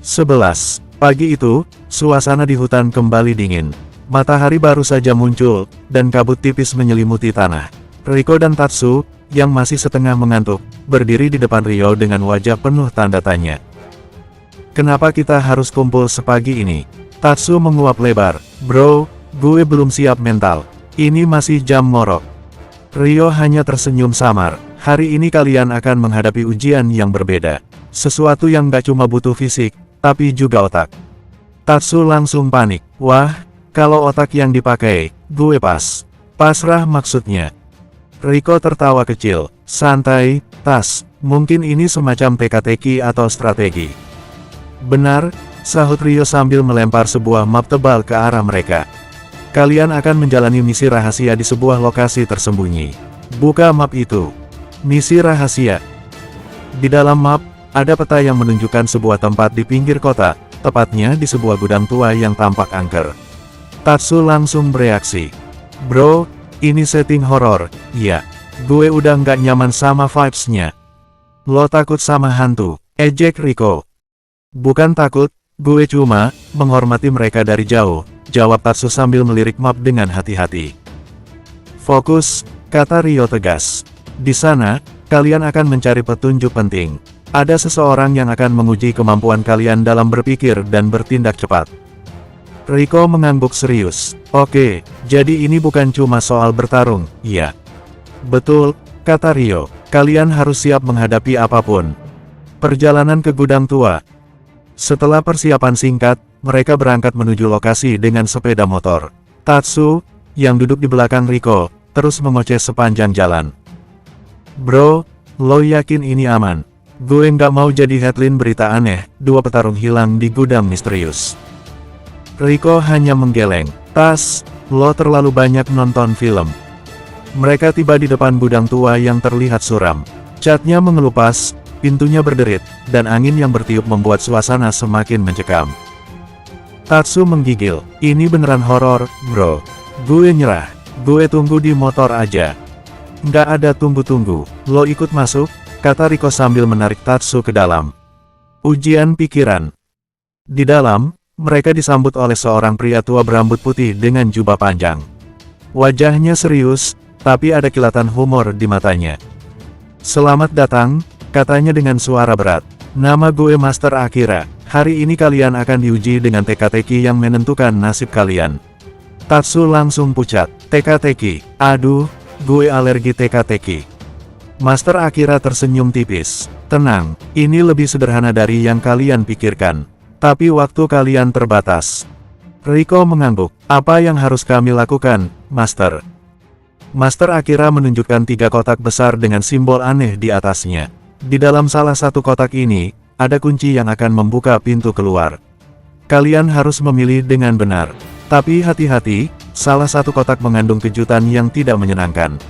11. Pagi itu, suasana di hutan kembali dingin. Matahari baru saja muncul, dan kabut tipis menyelimuti tanah. Riko dan Tatsu, yang masih setengah mengantuk, berdiri di depan Ryo dengan wajah penuh tanda tanya. Kenapa kita harus kumpul sepagi ini? Tatsu menguap lebar. Bro, gue belum siap mental. Ini masih jam ngorok. Ryo hanya tersenyum samar. Hari ini kalian akan menghadapi ujian yang berbeda. Sesuatu yang gak cuma butuh fisik, tapi juga otak. Tatsu langsung panik. Wah, kalau otak yang dipakai, gue pas. Pasrah maksudnya. Riko tertawa kecil. Santai, Tas. Mungkin ini semacam teka-teki atau strategi. Benar, sahut Ryo sambil melempar sebuah map tebal ke arah mereka. Kalian akan menjalani misi rahasia di sebuah lokasi tersembunyi. Buka map itu. Misi rahasia. Di dalam map, ada peta yang menunjukkan sebuah tempat di pinggir kota, tepatnya di sebuah gudang tua yang tampak angker. Tatsu langsung bereaksi. Bro, ini setting horor. Iya, gue udah nggak nyaman sama vibes-nya. Lo takut sama hantu? Ejek Riko. Bukan takut, gue cuma menghormati mereka dari jauh, jawab Tatsu sambil melirik map dengan hati-hati. Fokus, kata Ryo tegas. Di sana, kalian akan mencari petunjuk penting. Ada seseorang yang akan menguji kemampuan kalian dalam berpikir dan bertindak cepat. Riko mengangguk serius. Oke, jadi ini bukan cuma soal bertarung, iya. Betul, kata Ryo. Kalian harus siap menghadapi apapun. Perjalanan ke gudang tua. Setelah persiapan singkat, mereka berangkat menuju lokasi dengan sepeda motor. Tatsu, yang duduk di belakang Riko, terus mengoceh sepanjang jalan. Bro, lo yakin ini aman? Gue nggak mau jadi headline berita aneh, dua petarung hilang di gudang misterius. Riko hanya menggeleng. Tas, lo terlalu banyak nonton film. Mereka tiba di depan gudang tua yang terlihat suram. Catnya mengelupas, pintunya berderit, dan angin yang bertiup membuat suasana semakin mencekam. Tatsu menggigil. Ini beneran horor, bro. Gue nyerah. Gue tunggu di motor aja. Nggak ada tunggu-tunggu. Lo ikut masuk, kata Riko sambil menarik Tatsu ke dalam. Ujian pikiran. Di dalam, mereka disambut oleh seorang pria tua berambut putih dengan jubah panjang. Wajahnya serius, tapi ada kilatan humor di matanya. Selamat datang, katanya dengan suara berat. Nama gue Master Akira. Hari ini kalian akan diuji dengan teka-teki yang menentukan nasib kalian. Tatsu langsung pucat. Teka-teki. Aduh, gue alergi teka-teki. Master Akira tersenyum tipis. Tenang, ini lebih sederhana dari yang kalian pikirkan. Tapi waktu kalian terbatas. Riko mengangguk. Apa yang harus kami lakukan, Master? Master Akira menunjukkan 3 kotak besar dengan simbol aneh di atasnya. Di dalam salah satu kotak ini, ada kunci yang akan membuka pintu keluar. Kalian harus memilih dengan benar. Tapi hati-hati, salah satu kotak mengandung kejutan yang tidak menyenangkan.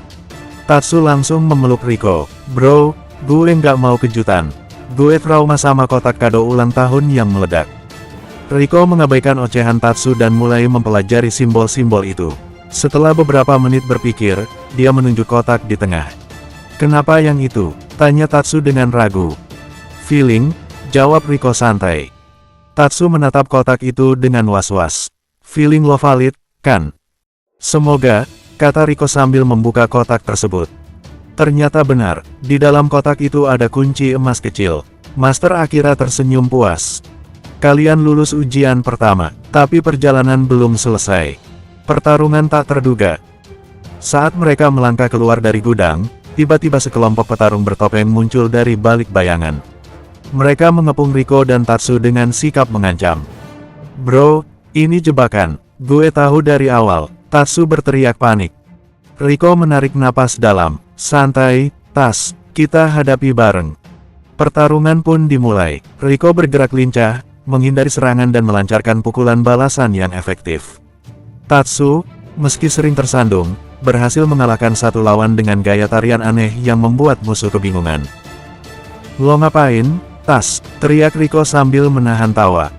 Tatsu langsung memeluk Riko. Bro, gue nggak mau kejutan. Gue trauma sama kotak kado ulang tahun yang meledak. Riko mengabaikan ocehan Tatsu dan mulai mempelajari simbol-simbol itu. Setelah beberapa menit berpikir, dia menunjuk kotak di tengah. Kenapa yang itu? Tanya Tatsu dengan ragu. Feeling, jawab Riko santai. Tatsu menatap kotak itu dengan was-was. Feeling lo valid, kan? Semoga, kata Riko sambil membuka kotak tersebut. Ternyata benar, di dalam kotak itu ada kunci emas kecil. Master Akira tersenyum puas. Kalian lulus ujian pertama, tapi perjalanan belum selesai. Pertarungan tak terduga. Saat mereka melangkah keluar dari gudang, tiba-tiba sekelompok petarung bertopeng muncul dari balik bayangan. Mereka mengepung Riko dan Tatsu dengan sikap mengancam. Bro, ini jebakan. Gue tahu dari awal, Tatsu berteriak panik. Riko menarik napas dalam. Santai, Tas, kita hadapi bareng. Pertarungan pun dimulai. Riko bergerak lincah, menghindari serangan dan melancarkan pukulan balasan yang efektif. Tatsu, meski sering tersandung, berhasil mengalahkan satu lawan dengan gaya tarian aneh yang membuat musuh kebingungan. Lo ngapain, Tas? Teriak Riko sambil menahan tawa.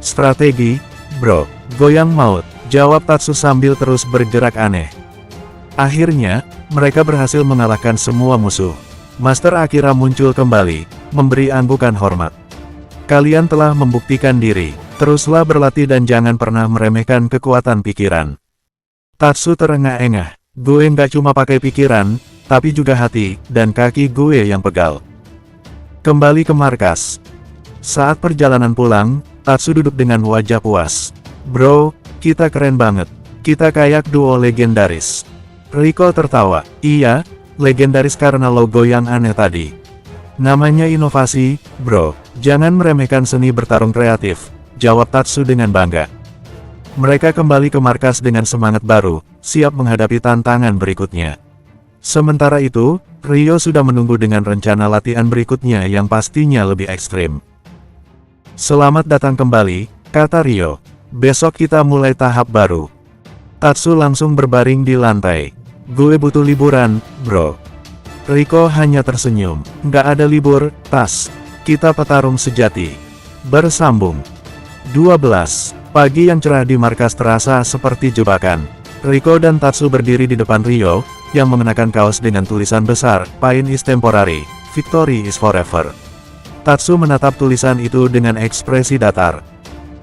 Strategi, bro. Goyang maut, jawab Tatsu sambil terus bergerak aneh. Akhirnya, mereka berhasil mengalahkan semua musuh. Master Akira muncul kembali, memberi anggukan hormat. Kalian telah membuktikan diri. Teruslah berlatih dan jangan pernah meremehkan kekuatan pikiran. Tatsu terengah-engah. Gue nggak cuma pakai pikiran, tapi juga hati dan kaki gue yang pegal. Kembali ke markas. Saat perjalanan pulang, Tatsu duduk dengan wajah puas. Bro, kita keren banget. Kita kayak duo legendaris. Riko tertawa. Iya, legendaris karena logo yang aneh tadi. Namanya inovasi, bro. Jangan meremehkan seni bertarung kreatif, jawab Tatsu dengan bangga. Mereka kembali ke markas dengan semangat baru, siap menghadapi tantangan berikutnya. Sementara itu, Ryo sudah menunggu dengan rencana latihan berikutnya yang pastinya lebih ekstrim. Selamat datang kembali, kata Ryo. Besok kita mulai tahap baru. Tatsu langsung berbaring di lantai. Gue butuh liburan, bro. Riko hanya tersenyum. Nggak ada libur, Tas. Kita petarung sejati. Bersambung. 12. Pagi yang cerah di markas terasa seperti jebakan. Riko dan Tatsu berdiri di depan Ryo, yang mengenakan kaos dengan tulisan besar, Pain is temporary, Victory is forever. Tatsu menatap tulisan itu dengan ekspresi datar.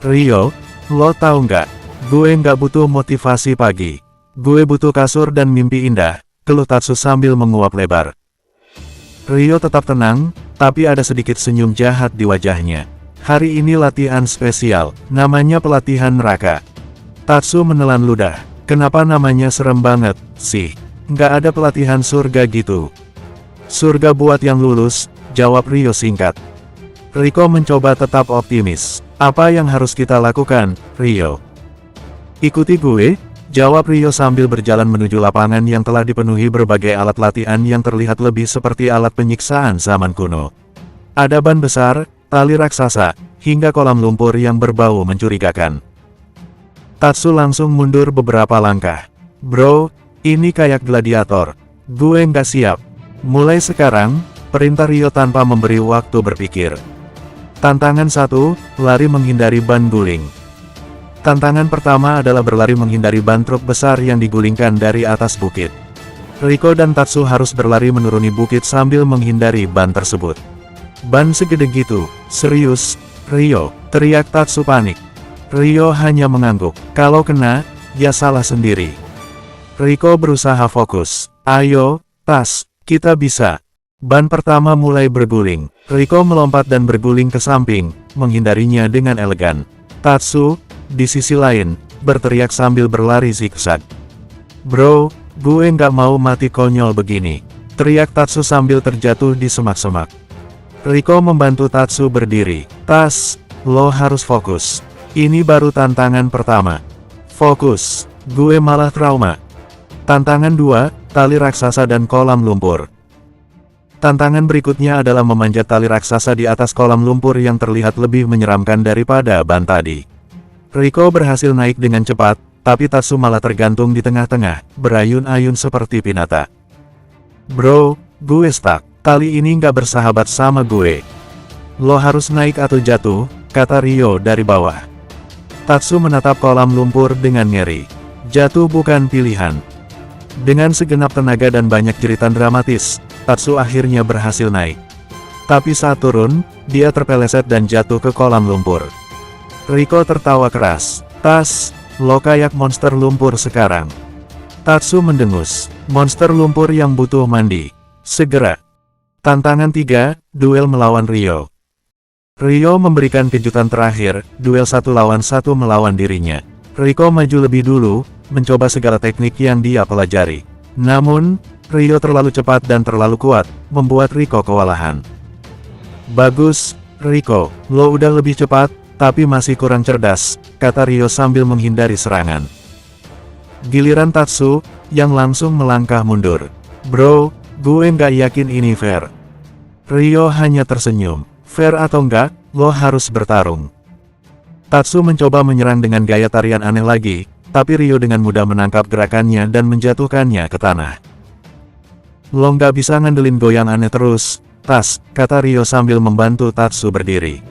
Ryo, lo tahu nggak? Gue nggak butuh motivasi pagi. Gue butuh kasur dan mimpi indah, keluh Tatsu sambil menguap lebar. Ryo tetap tenang, tapi ada sedikit senyum jahat di wajahnya. Hari ini latihan spesial, namanya pelatihan neraka. Tatsu menelan ludah. Kenapa namanya serem banget, sih? Nggak ada pelatihan surga gitu. Surga buat yang lulus, jawab Ryo singkat. Riko mencoba tetap optimis. Apa yang harus kita lakukan, Ryo? Ikuti gue, jawab Ryo sambil berjalan menuju lapangan yang telah dipenuhi berbagai alat latihan yang terlihat lebih seperti alat penyiksaan zaman kuno. Ada ban besar, tali raksasa, hingga kolam lumpur yang berbau mencurigakan. Tatsu langsung mundur beberapa langkah. Bro, ini kayak gladiator. Gue nggak siap. Mulai sekarang, perintah Ryo tanpa memberi waktu berpikir. Tantangan 1, lari menghindari ban guling. Tantangan pertama adalah berlari menghindari ban truk besar yang digulingkan dari atas bukit. Riko dan Tatsu harus berlari menuruni bukit sambil menghindari ban tersebut. Ban segede gitu, serius, Ryo, teriak Tatsu panik. Ryo hanya mengangguk. Kalau kena, ya salah sendiri. Riko berusaha fokus. Ayo, Tas, kita bisa. Ban pertama mulai berguling. Riko melompat dan berguling ke samping, menghindarinya dengan elegan. Tatsu, di sisi lain, berteriak sambil berlari zigzag. Bro, gue nggak mau mati konyol begini, teriak Tatsu sambil terjatuh di semak-semak. Riko membantu Tatsu berdiri. Tas, lo harus fokus. Ini baru tantangan pertama. Fokus, gue malah trauma. Tantangan 2, tali raksasa dan kolam lumpur. Tantangan berikutnya adalah memanjat tali raksasa di atas kolam lumpur yang terlihat lebih menyeramkan daripada ban tadi. Riko berhasil naik dengan cepat, tapi Tatsu malah tergantung di tengah-tengah, berayun-ayun seperti binatang. Bro, gue stuck. Tali ini nggak bersahabat sama gue. Lo harus naik atau jatuh, kata Ryo dari bawah. Tatsu menatap kolam lumpur dengan ngeri. Jatuh bukan pilihan. Dengan segenap tenaga dan banyak jeritan dramatis, Tatsu akhirnya berhasil naik. Tapi saat turun, dia terpeleset dan jatuh ke kolam lumpur. Riko tertawa keras. Tas, lo kayak monster lumpur sekarang. Tatsu mendengus. Monster lumpur yang butuh mandi. Segera. Tantangan 3, duel melawan Ryo. Ryo memberikan kejutan terakhir, duel 1 lawan 1 melawan dirinya. Riko maju lebih dulu, mencoba segala teknik yang dia pelajari. Namun, Ryo terlalu cepat dan terlalu kuat, membuat Riko kewalahan. Bagus, Riko, lo udah lebih cepat, tapi masih kurang cerdas, kata Ryo sambil menghindari serangan. Giliran Tatsu, yang langsung melangkah mundur. Bro, gue nggak yakin ini fair. Ryo hanya tersenyum. Fair atau enggak, lo harus bertarung. Tatsu mencoba menyerang dengan gaya tarian aneh lagi, tapi Ryo dengan mudah menangkap gerakannya dan menjatuhkannya ke tanah. Lo nggak bisa ngandelin goyang aneh terus, Tas, kata Ryo sambil membantu Tatsu berdiri.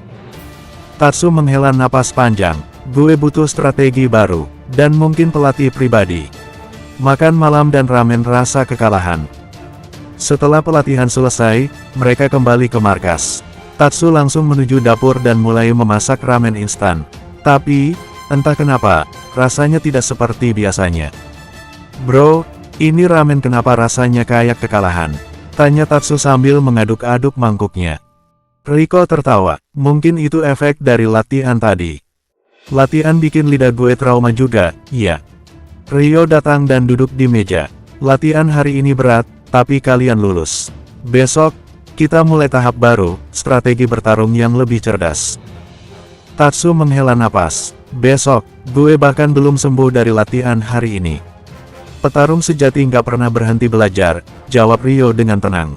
Tatsu menghela napas panjang. Gue butuh strategi baru, dan mungkin pelatih pribadi. Makan malam dan ramen rasa kekalahan. Setelah pelatihan selesai, mereka kembali ke markas. Tatsu langsung menuju dapur dan mulai memasak ramen instan. Tapi, entah kenapa, rasanya tidak seperti biasanya. "Bro, ini ramen kenapa rasanya kayak kekalahan?" tanya Tatsu sambil mengaduk-aduk mangkuknya. Riko tertawa, "Mungkin itu efek dari latihan tadi." "Latihan bikin lidah gue trauma juga, iya." Rio datang dan duduk di meja. "Latihan hari ini berat, tapi kalian lulus. Besok, kita mulai tahap baru, strategi bertarung yang lebih cerdas." Tatsu menghela napas. "Besok, gue bahkan belum sembuh dari latihan hari ini." "Petarung sejati nggak pernah berhenti belajar," jawab Rio dengan tenang.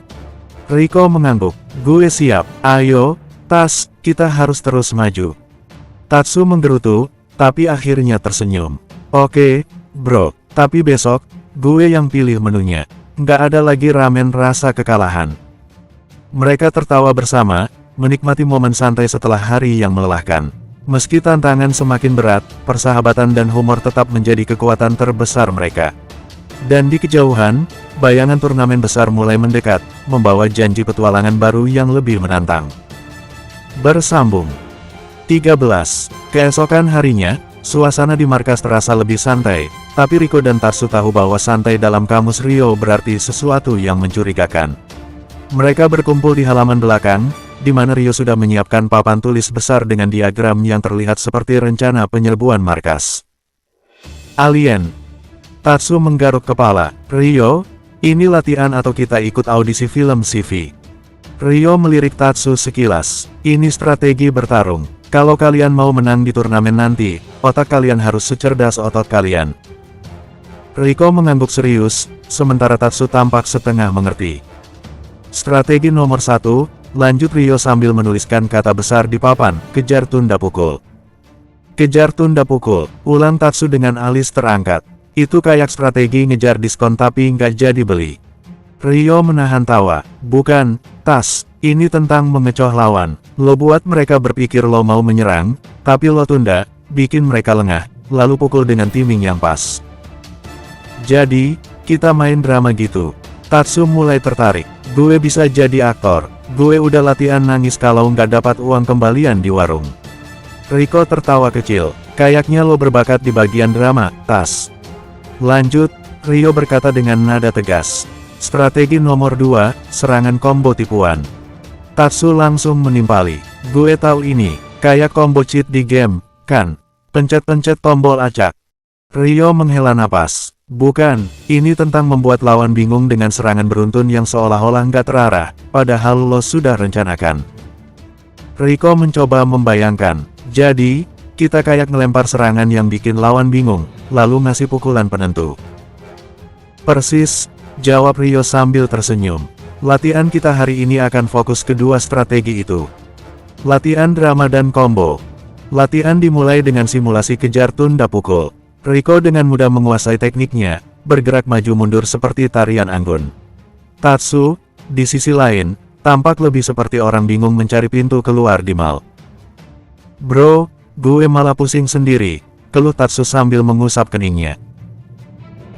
Riko mengangguk. "Gue siap, ayo, Tas, kita harus terus maju." Tatsu menggerutu, tapi akhirnya tersenyum. "Oke, bro, tapi besok, gue yang pilih menunya. Nggak ada lagi ramen rasa kekalahan." Mereka tertawa bersama, menikmati momen santai setelah hari yang melelahkan. Meski tantangan semakin berat, persahabatan dan humor tetap menjadi kekuatan terbesar mereka. Dan di kejauhan, bayangan turnamen besar mulai mendekat, membawa janji petualangan baru yang lebih menantang. Bersambung 13. Keesokan harinya, suasana di markas terasa lebih santai, tapi Riko dan Tatsu tahu bahwa santai dalam kamus Rio berarti sesuatu yang mencurigakan. Mereka berkumpul di halaman belakang, di mana Rio sudah menyiapkan papan tulis besar dengan diagram yang terlihat seperti rencana penyerbuan markas. "Alien." Tatsu menggaruk kepala. "Rio, ini latihan atau kita ikut audisi film CV?" Rio melirik Tatsu sekilas. "Ini strategi bertarung. Kalau kalian mau menang di turnamen nanti, otak kalian harus secerdas otot kalian." Riko mengangguk serius, sementara Tatsu tampak setengah mengerti. "Strategi nomor 1, lanjut," Rio sambil menuliskan kata besar di papan, "kejar tunda pukul." "Kejar tunda pukul," ulang Tatsu dengan alis terangkat. "Itu kayak strategi ngejar diskon tapi nggak jadi beli." Rio menahan tawa. "Bukan, Tas, ini tentang mengecoh lawan. Lo buat mereka berpikir lo mau menyerang, tapi lo tunda, bikin mereka lengah, lalu pukul dengan timing yang pas. Jadi, kita main drama gitu." Tatsu mulai tertarik. "Gue bisa jadi aktor. Gue udah latihan nangis kalau nggak dapat uang kembalian di warung." Riko tertawa kecil. "Kayaknya lo berbakat di bagian drama, Tas." "Lanjut," Rio berkata dengan nada tegas. "Strategi nomor 2, serangan combo tipuan." Tatsu langsung menimpali. "Gue tahu ini, kayak combo cheat di game, kan? Pencet-pencet tombol acak." Rio menghela napas. "Bukan, ini tentang membuat lawan bingung dengan serangan beruntun yang seolah-olah nggak terarah, padahal lo sudah rencanakan." Riko mencoba membayangkan. "Jadi, kita kayak ngelempar serangan yang bikin lawan bingung, lalu ngasih pukulan penentu." "Persis," jawab Rio sambil tersenyum. "Latihan kita hari ini akan fokus kedua strategi itu. Latihan drama dan combo." Latihan dimulai dengan simulasi kejar tunda pukul. Riko dengan mudah menguasai tekniknya, bergerak maju mundur seperti tarian anggun. Tatsu, di sisi lain, tampak lebih seperti orang bingung mencari pintu keluar di mall. "Bro, gue malah pusing sendiri," keluh Tatsu sambil mengusap keningnya.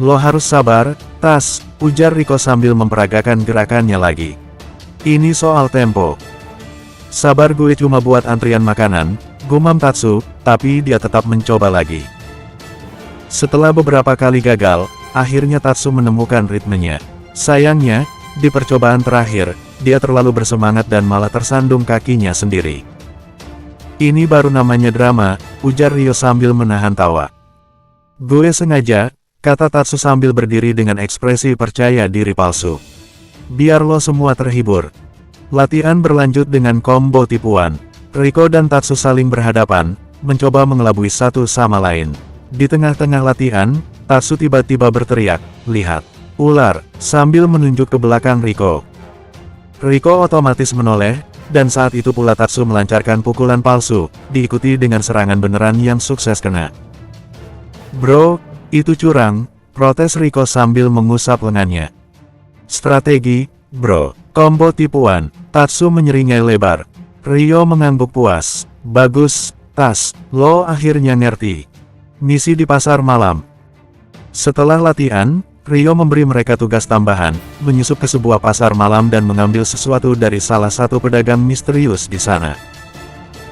"Lo harus sabar, Tas," ujar Riko sambil memperagakan gerakannya lagi. "Ini soal tempo." "Sabar, gue cuma buat antrian makanan," gumam Tatsu, tapi dia tetap mencoba lagi. Setelah beberapa kali gagal, akhirnya Tatsu menemukan ritmenya. Sayangnya, di percobaan terakhir, dia terlalu bersemangat dan malah tersandung kakinya sendiri. "Ini baru namanya drama," ujar Rio sambil menahan tawa. "Gue sengaja," kata Tatsu sambil berdiri dengan ekspresi percaya diri palsu. "Biar lo semua terhibur." Latihan berlanjut dengan combo tipuan. Riko dan Tatsu saling berhadapan, mencoba mengelabui satu sama lain. Di tengah-tengah latihan, Tatsu tiba-tiba berteriak, "Lihat, ular," sambil menunjuk ke belakang Riko. Riko otomatis menoleh, dan saat itu pula Tatsu melancarkan pukulan palsu, diikuti dengan serangan beneran yang sukses kena. "Bro, itu curang," protes Riko sambil mengusap lengannya. "Strategi, bro, combo tipuan," Tatsu menyeringai lebar. Rio mengangguk puas. "Bagus, Tas, lo akhirnya ngerti. Misi di pasar malam." Setelah latihan, Rio memberi mereka tugas tambahan, menyusup ke sebuah pasar malam dan mengambil sesuatu dari salah satu pedagang misterius di sana.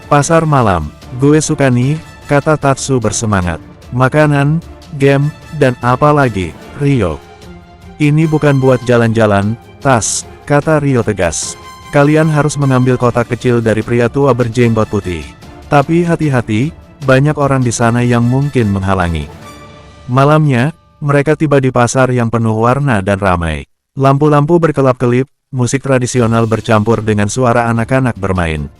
Pasar malam, gue suka nih, kata Tatsu bersemangat. Makanan, game, dan apa lagi, Rio? Ini bukan buat jalan-jalan, Tas, kata Rio tegas. Kalian harus mengambil kotak kecil dari pria tua berjenggot putih. Tapi hati-hati, banyak orang di sana yang mungkin menghalangi. Malamnya, mereka tiba di pasar yang penuh warna dan ramai. Lampu-lampu berkelap-kelip, musik tradisional bercampur dengan suara anak-anak bermain.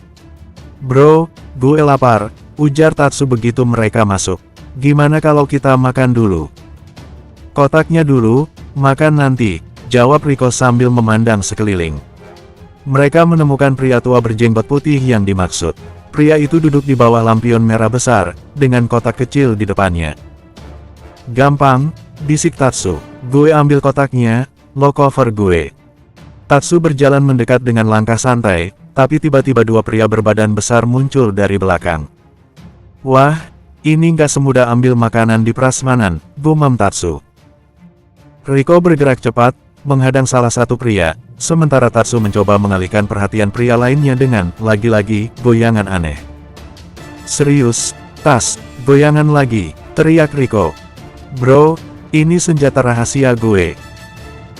Bro, gue lapar, ujar Tatsu begitu mereka masuk. Gimana kalau kita makan dulu? Kotaknya dulu, makan nanti, jawab Riko sambil memandang sekeliling. Mereka menemukan pria tua berjenggot putih yang dimaksud. Pria itu duduk di bawah lampion merah besar, dengan kotak kecil di depannya. Gampang, bisik Tatsu. Gue ambil kotaknya, lo cover gue. Tatsu berjalan mendekat dengan langkah santai, tapi tiba-tiba dua pria berbadan besar muncul dari belakang. Wah, ini nggak semudah ambil makanan di prasmanan, gumam Tatsu. Riko bergerak cepat, menghadang salah satu pria, sementara Tatsu mencoba mengalihkan perhatian pria lainnya dengan, lagi-lagi, goyangan aneh. Serius, Tas, goyangan lagi, teriak Riko. Bro, ini senjata rahasia gue.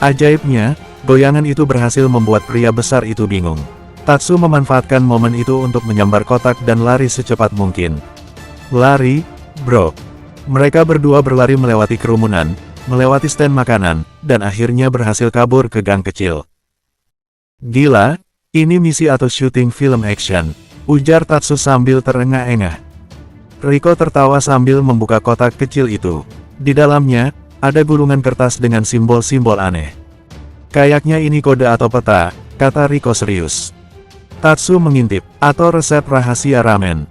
Ajaibnya, goyangan itu berhasil membuat pria besar itu bingung. Tatsu memanfaatkan momen itu untuk menyambar kotak dan lari secepat mungkin. Lari, bro. Mereka berdua berlari melewati kerumunan, melewati stand makanan, dan akhirnya berhasil kabur ke gang kecil. Gila, ini misi atau syuting film action, ujar Tatsu sambil terengah-engah. Riko tertawa sambil membuka kotak kecil itu. Di dalamnya, ada gulungan kertas dengan simbol-simbol aneh. Kayaknya ini kode atau peta, kata Riko serius. Tatsu mengintip, atau resep rahasia ramen.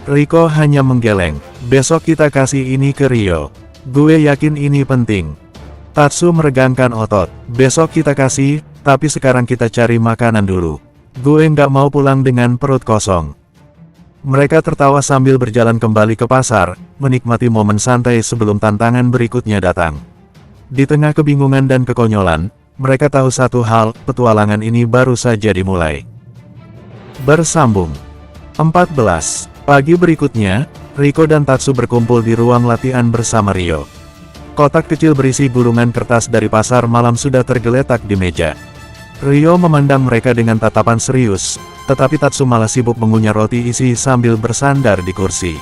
Riko hanya menggeleng, besok kita kasih ini ke Rio. Gue yakin ini penting. Tatsu meregangkan otot, besok kita kasih, tapi sekarang kita cari makanan dulu. Gue nggak mau pulang dengan perut kosong. Mereka tertawa sambil berjalan kembali ke pasar, menikmati momen santai sebelum tantangan berikutnya datang. Di tengah kebingungan dan kekonyolan, mereka tahu satu hal, petualangan ini baru saja dimulai. Bersambung 14. Pagi berikutnya, Riko dan Tatsu berkumpul di ruang latihan bersama Rio. Kotak kecil berisi gulungan kertas dari pasar malam sudah tergeletak di meja. Rio memandang mereka dengan tatapan serius, tetapi Tatsu malah sibuk mengunyah roti isi sambil bersandar di kursi.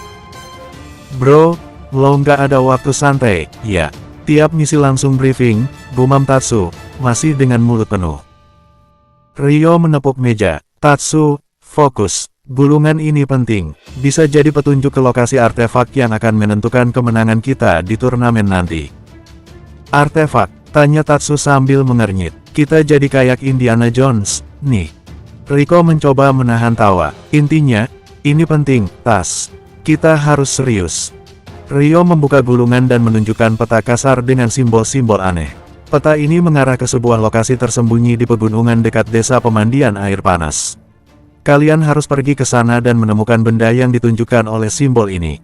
Bro, lo nggak ada waktu santai, ya? Tiap misi langsung briefing, gumam Tatsu, masih dengan mulut penuh. Rio menepuk meja. Tatsu, fokus. Gulungan ini penting, bisa jadi petunjuk ke lokasi artefak yang akan menentukan kemenangan kita di turnamen nanti. Artefak, tanya Tatsu sambil mengernyit. Kita jadi kayak Indiana Jones, nih. Riko mencoba menahan tawa. Intinya, ini penting, Tas. Kita harus serius. Rio membuka gulungan dan menunjukkan peta kasar dengan simbol-simbol aneh. Peta ini mengarah ke sebuah lokasi tersembunyi di pegunungan dekat desa pemandian air panas. Kalian harus pergi ke sana dan menemukan benda yang ditunjukkan oleh simbol ini.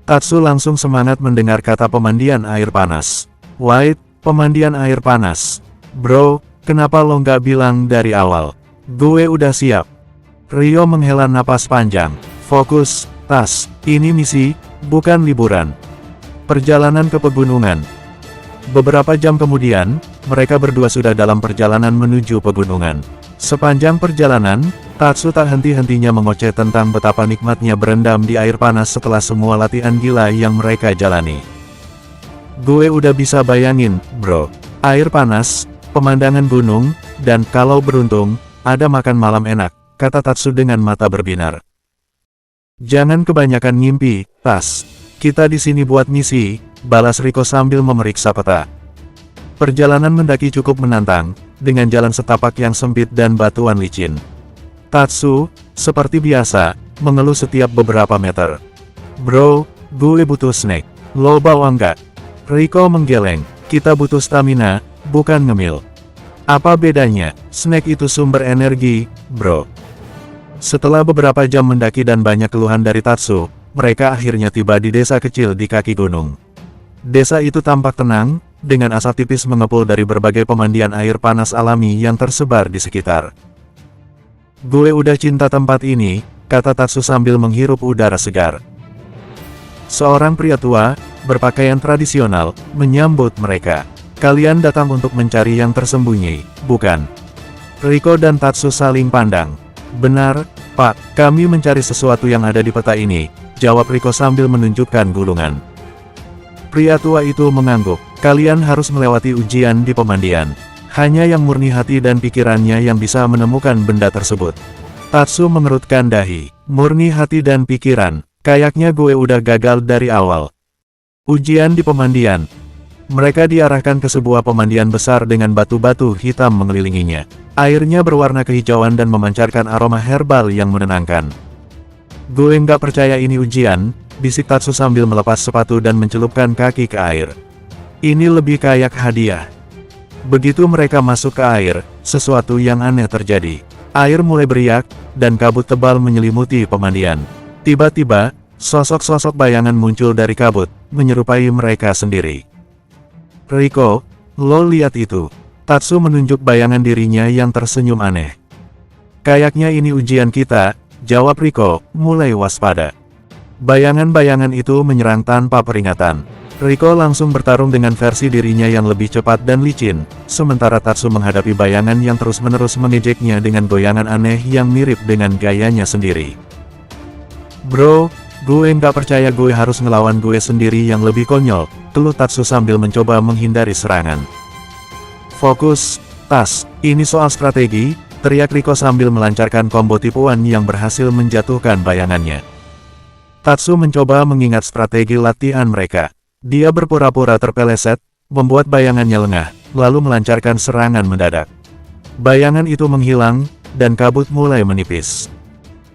Tatsu langsung semangat mendengar kata pemandian air panas. White, pemandian air panas. Bro, kenapa lo nggak bilang dari awal? Gue udah siap. Rio menghela napas panjang. Fokus, Tas. Ini misi, bukan liburan. Perjalanan ke pegunungan. Beberapa jam kemudian, mereka berdua sudah dalam perjalanan menuju pegunungan. Sepanjang perjalanan, Tatsu tak henti-hentinya mengoceh tentang betapa nikmatnya berendam di air panas setelah semua latihan gila yang mereka jalani. Gue udah bisa bayangin, bro. Air panas, pemandangan gunung, dan kalau beruntung, ada makan malam enak, kata Tatsu dengan mata berbinar. Jangan kebanyakan ngimpi, Tas. Kita di sini buat misi, balas Riko sambil memeriksa peta. Perjalanan mendaki cukup menantang, dengan jalan setapak yang sempit dan batuan licin. Tatsu, seperti biasa, mengeluh setiap beberapa meter. Bro, gue butuh snack. Lo bawa nggak? Riko menggeleng. Kita butuh stamina, bukan ngemil. Apa bedanya? Snack itu sumber energi, bro. Setelah beberapa jam mendaki dan banyak keluhan dari Tatsu, mereka akhirnya tiba di desa kecil di kaki gunung. Desa itu tampak tenang, dengan asap tipis mengepul dari berbagai pemandian air panas alami yang tersebar di sekitar. "Gue udah cinta tempat ini," kata Tatsu sambil menghirup udara segar. Seorang pria tua, berpakaian tradisional, menyambut mereka. "Kalian datang untuk mencari yang tersembunyi, bukan?" Riko dan Tatsu saling pandang. "Benar, Pak, kami mencari sesuatu yang ada di peta ini," jawab Riko sambil menunjukkan gulungan. Pria tua itu mengangguk. "Kalian harus melewati ujian di pemandian. Hanya yang murni hati dan pikirannya yang bisa menemukan benda tersebut." Tatsu mengerutkan dahi. "Murni hati dan pikiran, kayaknya gue udah gagal dari awal." Ujian di pemandian. Mereka diarahkan ke sebuah pemandian besar dengan batu-batu hitam mengelilinginya. Airnya berwarna kehijauan dan memancarkan aroma herbal yang menenangkan. "Gue nggak percaya ini ujian," bisik Tatsu sambil melepas sepatu dan mencelupkan kaki ke air. "Ini lebih kayak hadiah." Begitu mereka masuk ke air, sesuatu yang aneh terjadi. Air mulai beriak, dan kabut tebal menyelimuti pemandian. Tiba-tiba, sosok-sosok bayangan muncul dari kabut, menyerupai mereka sendiri. "Riko, lo lihat itu." Tatsu menunjuk bayangan dirinya yang tersenyum aneh. "Kayaknya ini ujian kita," jawab Riko, mulai waspada. Bayangan-bayangan itu menyerang tanpa peringatan. Riko langsung bertarung dengan versi dirinya yang lebih cepat dan licin, sementara Tatsu menghadapi bayangan yang terus-menerus mengejeknya dengan goyangan aneh yang mirip dengan gayanya sendiri. "Bro, gue nggak percaya gue harus ngelawan gue sendiri yang lebih konyol," keluh Tatsu sambil mencoba menghindari serangan. "Fokus, Tas, ini soal strategi," teriak Riko sambil melancarkan combo tipuan yang berhasil menjatuhkan bayangannya. Tatsu mencoba mengingat strategi latihan mereka. Dia berpura-pura terpeleset, membuat bayangannya lengah, lalu melancarkan serangan mendadak. Bayangan itu menghilang, dan kabut mulai menipis.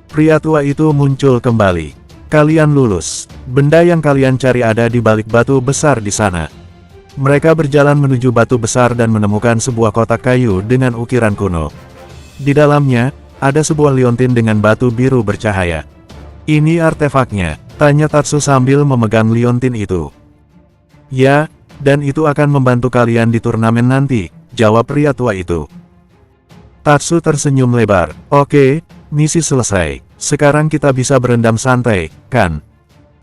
Pria tua itu muncul kembali. "Kalian lulus. Benda yang kalian cari ada di balik batu besar di sana." Mereka berjalan menuju batu besar dan menemukan sebuah kotak kayu dengan ukiran kuno. Di dalamnya, ada sebuah liontin dengan batu biru bercahaya. "Ini artefaknya?" tanya Tatsu sambil memegang liontin itu. "Ya, dan itu akan membantu kalian di turnamen nanti," jawab pria tua itu. Tatsu tersenyum lebar. "Oke, misi selesai. Sekarang kita bisa berendam santai, kan?"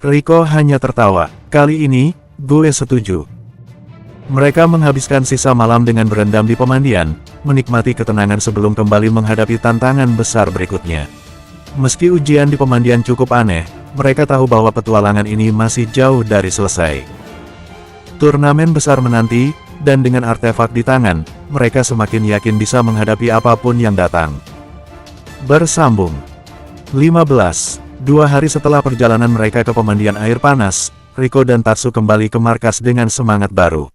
Riko hanya tertawa. "Kali ini, gue setuju." Mereka menghabiskan sisa malam dengan berendam di pemandian, menikmati ketenangan sebelum kembali menghadapi tantangan besar berikutnya. Meski ujian di pemandian cukup aneh, mereka tahu bahwa petualangan ini masih jauh dari selesai. Turnamen besar menanti, dan dengan artefak di tangan, mereka semakin yakin bisa menghadapi apapun yang datang. Bersambung 15. 2 hari setelah perjalanan mereka ke pemandian air panas, Riko dan Tatsu kembali ke markas dengan semangat baru.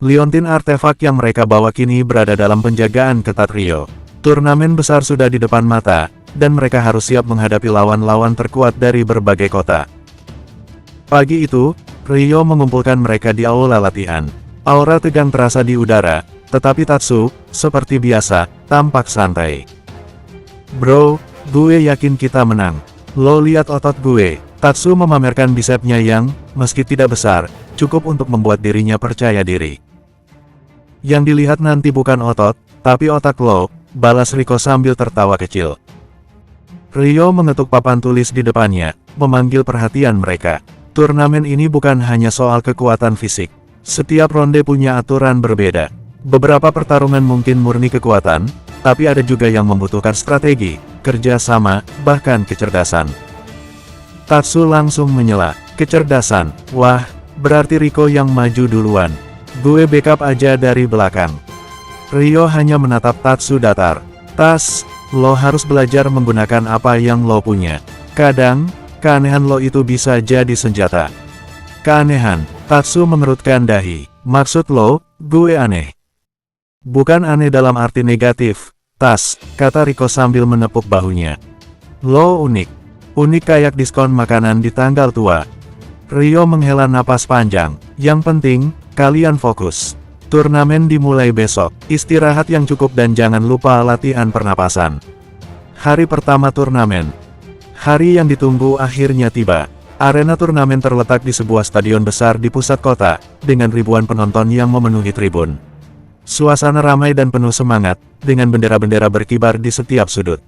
Liontin artefak yang mereka bawa kini berada dalam penjagaan ketat Rio. Turnamen besar sudah di depan mata, dan mereka harus siap menghadapi lawan-lawan terkuat dari berbagai kota. Pagi itu, Rio mengumpulkan mereka di aula latihan. Aura tegang terasa di udara, tetapi Tatsu, seperti biasa, tampak santai. "Bro, gue yakin kita menang. Lo lihat otot gue." Tatsu memamerkan bisepnya yang, meski tidak besar, cukup untuk membuat dirinya percaya diri. "Yang dilihat nanti bukan otot, tapi otak lo," balas Riko sambil tertawa kecil. Rio mengetuk papan tulis di depannya, memanggil perhatian mereka. Turnamen ini bukan hanya soal kekuatan fisik. Setiap ronde punya aturan berbeda. Beberapa pertarungan mungkin murni kekuatan, tapi ada juga yang membutuhkan strategi, kerja sama, bahkan kecerdasan. Tatsu langsung menyela. "Kecerdasan? Wah, berarti Riko yang maju duluan. Gue backup aja dari belakang." Rio hanya menatap Tatsu datar. "Tas, lo harus belajar menggunakan apa yang lo punya. Kadang, keanehan lo itu bisa jadi senjata." "Keanehan?" Tatsu mengerutkan dahi. "Maksud lo, gue aneh?" "Bukan aneh dalam arti negatif, Tas," kata Riko sambil menepuk bahunya. "Lo unik. Unik kayak diskon makanan di tanggal tua." Rio menghela napas panjang. "Yang penting, kalian fokus. Turnamen dimulai besok. Istirahat yang cukup dan jangan lupa latihan pernapasan." Hari pertama turnamen. Hari yang ditunggu akhirnya tiba. Arena turnamen terletak di sebuah stadion besar di pusat kota, dengan ribuan penonton yang memenuhi tribun. Suasana ramai dan penuh semangat, dengan bendera-bendera berkibar di setiap sudut.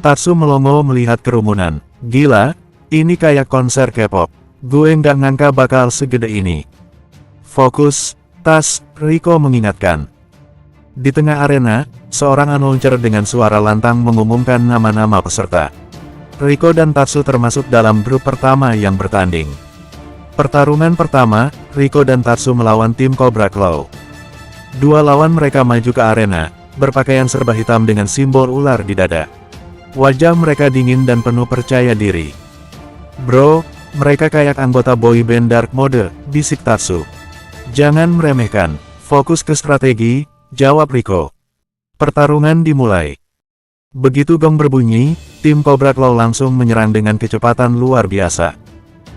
Tatsu melongo melihat kerumunan. Gila, ini kayak konser K-pop. Gue nggak ngangka bakal segede ini. Fokus, tas, Riko mengingatkan. Di tengah arena, seorang announcer dengan suara lantang mengumumkan nama-nama peserta. Riko dan Tatsu termasuk dalam grup pertama yang bertanding. Pertarungan pertama, Riko dan Tatsu melawan tim Cobra Claw. Dua lawan mereka maju ke arena, berpakaian serba hitam dengan simbol ular di dada. Wajah mereka dingin dan penuh percaya diri. Bro, mereka kayak anggota boy band Dark Mode, bisik Tatsu. Jangan meremehkan, fokus ke strategi, jawab Riko. Pertarungan dimulai. Begitu gong berbunyi, tim Cobra Claw langsung menyerang dengan kecepatan luar biasa.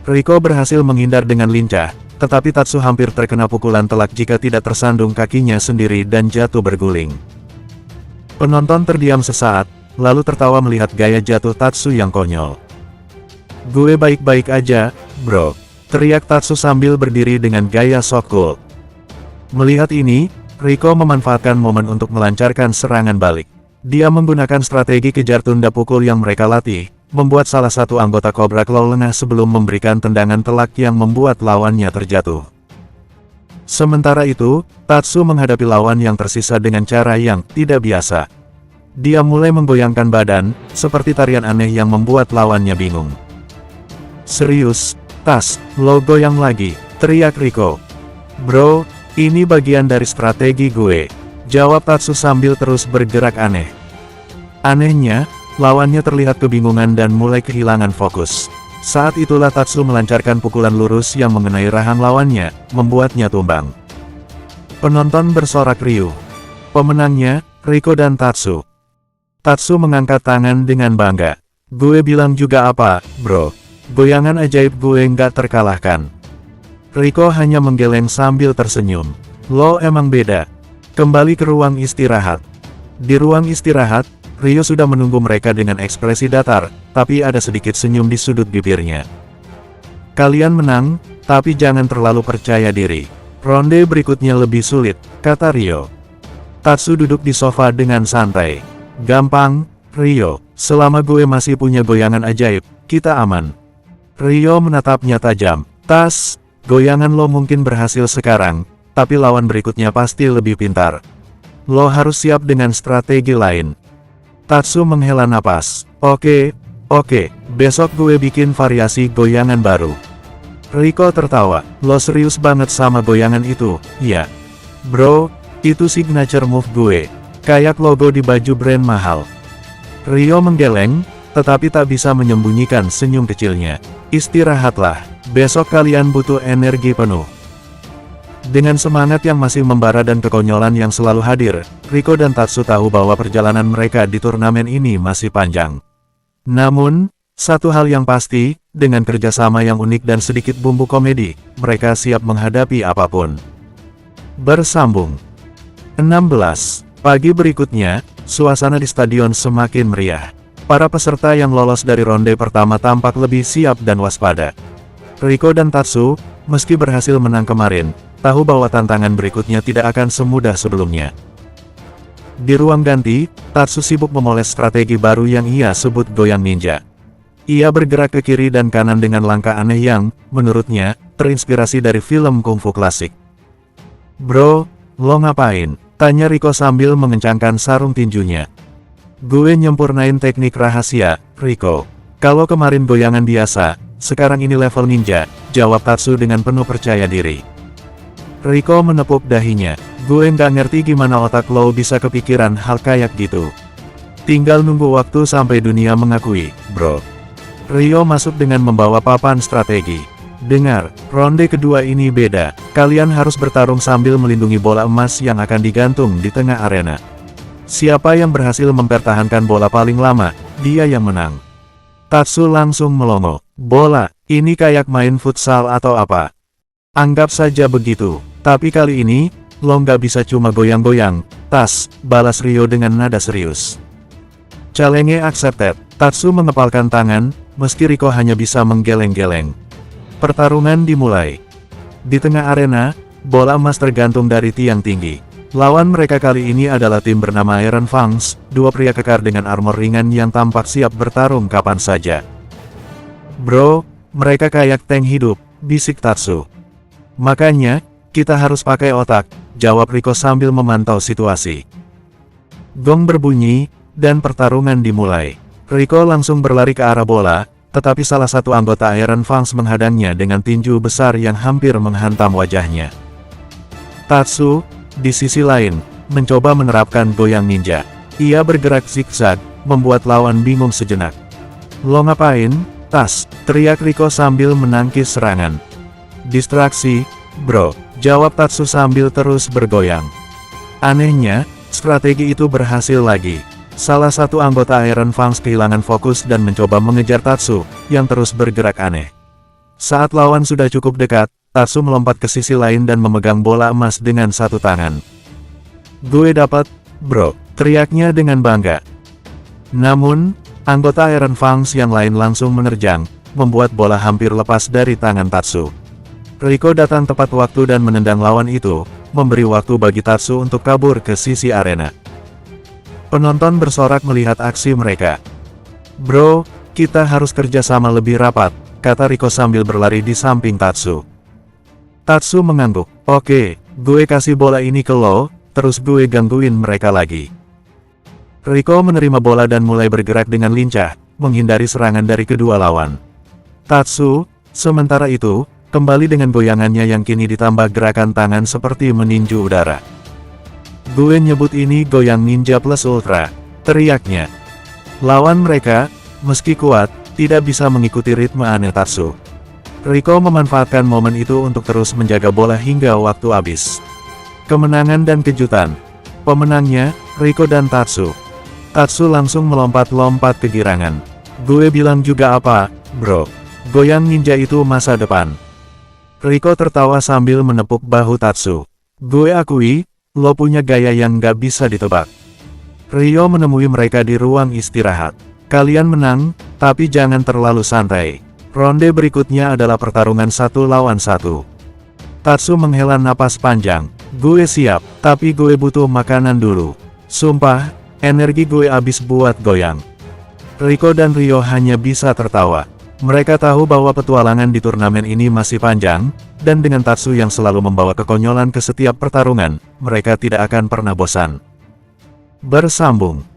Riko berhasil menghindar dengan lincah, tetapi Tatsu hampir terkena pukulan telak jika tidak tersandung kakinya sendiri dan jatuh berguling. Penonton terdiam sesaat, lalu tertawa melihat gaya jatuh Tatsu yang konyol. Gue baik-baik aja, bro, teriak Tatsu sambil berdiri dengan gaya sok cool. Melihat ini, Riko memanfaatkan momen untuk melancarkan serangan balik. Dia menggunakan strategi kejar tunda pukul yang mereka latih, membuat salah satu anggota Cobra Claw lengah sebelum memberikan tendangan telak yang membuat lawannya terjatuh. Sementara itu, Tatsu menghadapi lawan yang tersisa dengan cara yang tidak biasa. Dia mulai menggoyangkan badan, seperti tarian aneh yang membuat lawannya bingung. Serius, Tas, lo goyang lagi, teriak Riko. Bro, ini bagian dari strategi gue, jawab Tatsu sambil terus bergerak aneh. Anehnya, lawannya terlihat kebingungan dan mulai kehilangan fokus. Saat itulah Tatsu melancarkan pukulan lurus yang mengenai rahang lawannya, membuatnya tumbang. Penonton bersorak riuh. Pemenangnya, Riko dan Tatsu. Tatsu mengangkat tangan dengan bangga. Gue bilang juga apa, bro. Goyangan ajaib gue nggak terkalahkan. Riko hanya menggeleng sambil tersenyum. Lo emang beda. Kembali ke ruang istirahat. Di ruang istirahat, Rio sudah menunggu mereka dengan ekspresi datar, tapi ada sedikit senyum di sudut bibirnya. Kalian menang, tapi jangan terlalu percaya diri. Ronde berikutnya lebih sulit, kata Rio. Tatsu duduk di sofa dengan santai. Gampang, Rio, selama gue masih punya goyangan ajaib, kita aman. Rio menatapnya tajam. Tas, goyangan lo mungkin berhasil sekarang, tapi lawan berikutnya pasti lebih pintar. Lo harus siap dengan strategi lain. Tatsu menghela napas. Oke, besok gue bikin variasi goyangan baru. Riko tertawa. Lo serius banget sama goyangan itu, ya? Bro, itu signature move gue. Kayak logo di baju brand mahal. Rio menggeleng, tetapi tak bisa menyembunyikan senyum kecilnya. Istirahatlah, besok kalian butuh energi penuh. Dengan semangat yang masih membara dan kekonyolan yang selalu hadir, Riko dan Tatsu tahu bahwa perjalanan mereka di turnamen ini masih panjang. Namun, satu hal yang pasti, dengan kerjasama yang unik dan sedikit bumbu komedi, mereka siap menghadapi apapun. Bersambung 16. Pagi berikutnya, suasana di stadion semakin meriah. Para peserta yang lolos dari ronde pertama tampak lebih siap dan waspada. Riko dan Tatsu, meski berhasil menang kemarin, tahu bahwa tantangan berikutnya tidak akan semudah sebelumnya. Di ruang ganti, Tatsu sibuk memoles strategi baru yang ia sebut goyang ninja. Ia bergerak ke kiri dan kanan dengan langkah aneh yang, menurutnya, terinspirasi dari film kungfu klasik. Bro, lo ngapain? Tanya Riko sambil mengencangkan sarung tinjunya. Gue nyempurnain teknik rahasia, Riko. Kalau kemarin goyangan biasa, sekarang ini level ninja, jawab Tatsu dengan penuh percaya diri. Riko menepuk dahinya. Gue nggak ngerti gimana otak lo bisa kepikiran hal kayak gitu. Tinggal nunggu waktu sampai dunia mengakui, bro. Rio masuk dengan membawa papan strategi. Dengar, ronde kedua ini beda. Kalian harus bertarung sambil melindungi bola emas yang akan digantung di tengah arena. Siapa yang berhasil mempertahankan bola paling lama, dia yang menang. Tatsu langsung melongo. Bola, ini kayak main futsal atau apa? Anggap saja begitu. Tapi kali ini, lo nggak bisa cuma goyang-goyang. Tas, balas Rio dengan nada serius. Challenge accepted. Tatsu mengepalkan tangan, meski Riko hanya bisa menggeleng-geleng. Pertarungan dimulai. Di tengah arena, bola emas tergantung dari tiang tinggi. Lawan mereka kali ini adalah tim bernama Iron Fangs, dua pria kekar dengan armor ringan yang tampak siap bertarung kapan saja. Bro, mereka kayak tank hidup, bisik Tatsu. Makanya, kita harus pakai otak, jawab Riko sambil memantau situasi. Gong berbunyi, dan pertarungan dimulai. Riko langsung berlari ke arah bola, tetapi salah satu anggota Iron Fangs menghadangnya dengan tinju besar yang hampir menghantam wajahnya. Tatsu, di sisi lain, mencoba menerapkan goyang ninja. Ia bergerak zigzag, membuat lawan bingung sejenak. "Lo ngapain, Tas?" teriak Riko sambil menangkis serangan. "Distraksi, bro," jawab Tatsu sambil terus bergoyang. Anehnya, strategi itu berhasil lagi. Salah satu anggota Iron Fangs kehilangan fokus dan mencoba mengejar Tatsu, yang terus bergerak aneh. Saat lawan sudah cukup dekat, Tatsu melompat ke sisi lain dan memegang bola emas dengan satu tangan. "Gue dapat, bro," teriaknya dengan bangga. Namun, anggota Iron Fangs yang lain langsung menerjang, membuat bola hampir lepas dari tangan Tatsu. Riko datang tepat waktu dan menendang lawan itu, memberi waktu bagi Tatsu untuk kabur ke sisi arena. Penonton bersorak melihat aksi mereka. "Bro, kita harus kerjasama lebih rapat," kata Riko sambil berlari di samping Tatsu. Tatsu mengangguk. "Oke, gue kasih bola ini ke lo, terus gue gangguin mereka lagi." Riko menerima bola dan mulai bergerak dengan lincah, menghindari serangan dari kedua lawan. Tatsu, sementara itu, kembali dengan goyangannya yang kini ditambah gerakan tangan seperti meninju udara. "Gue nyebut ini goyang ninja plus ultra," teriaknya. Lawan mereka, meski kuat, tidak bisa mengikuti ritme aneh Tatsu. Riko memanfaatkan momen itu untuk terus menjaga bola hingga waktu habis. Kemenangan dan kejutan. Pemenangnya, Riko dan Tatsu. Tatsu langsung melompat-lompat kegirangan. "Gue bilang juga apa, bro? Goyang ninja itu masa depan." Riko tertawa sambil menepuk bahu Tatsu. "Gue akui, lo punya gaya yang gak bisa ditebak." Ryo menemui mereka di ruang istirahat. "Kalian menang, tapi jangan terlalu santai. Ronde berikutnya adalah pertarungan 1 lawan 1. Tatsu menghela napas panjang. "Gue siap, tapi gue butuh makanan dulu. Sumpah, energi gue habis buat goyang." Riko dan Ryo hanya bisa tertawa. Mereka tahu bahwa petualangan di turnamen ini masih panjang, dan dengan Tatsu yang selalu membawa kekonyolan ke setiap pertarungan, mereka tidak akan pernah bosan. Bersambung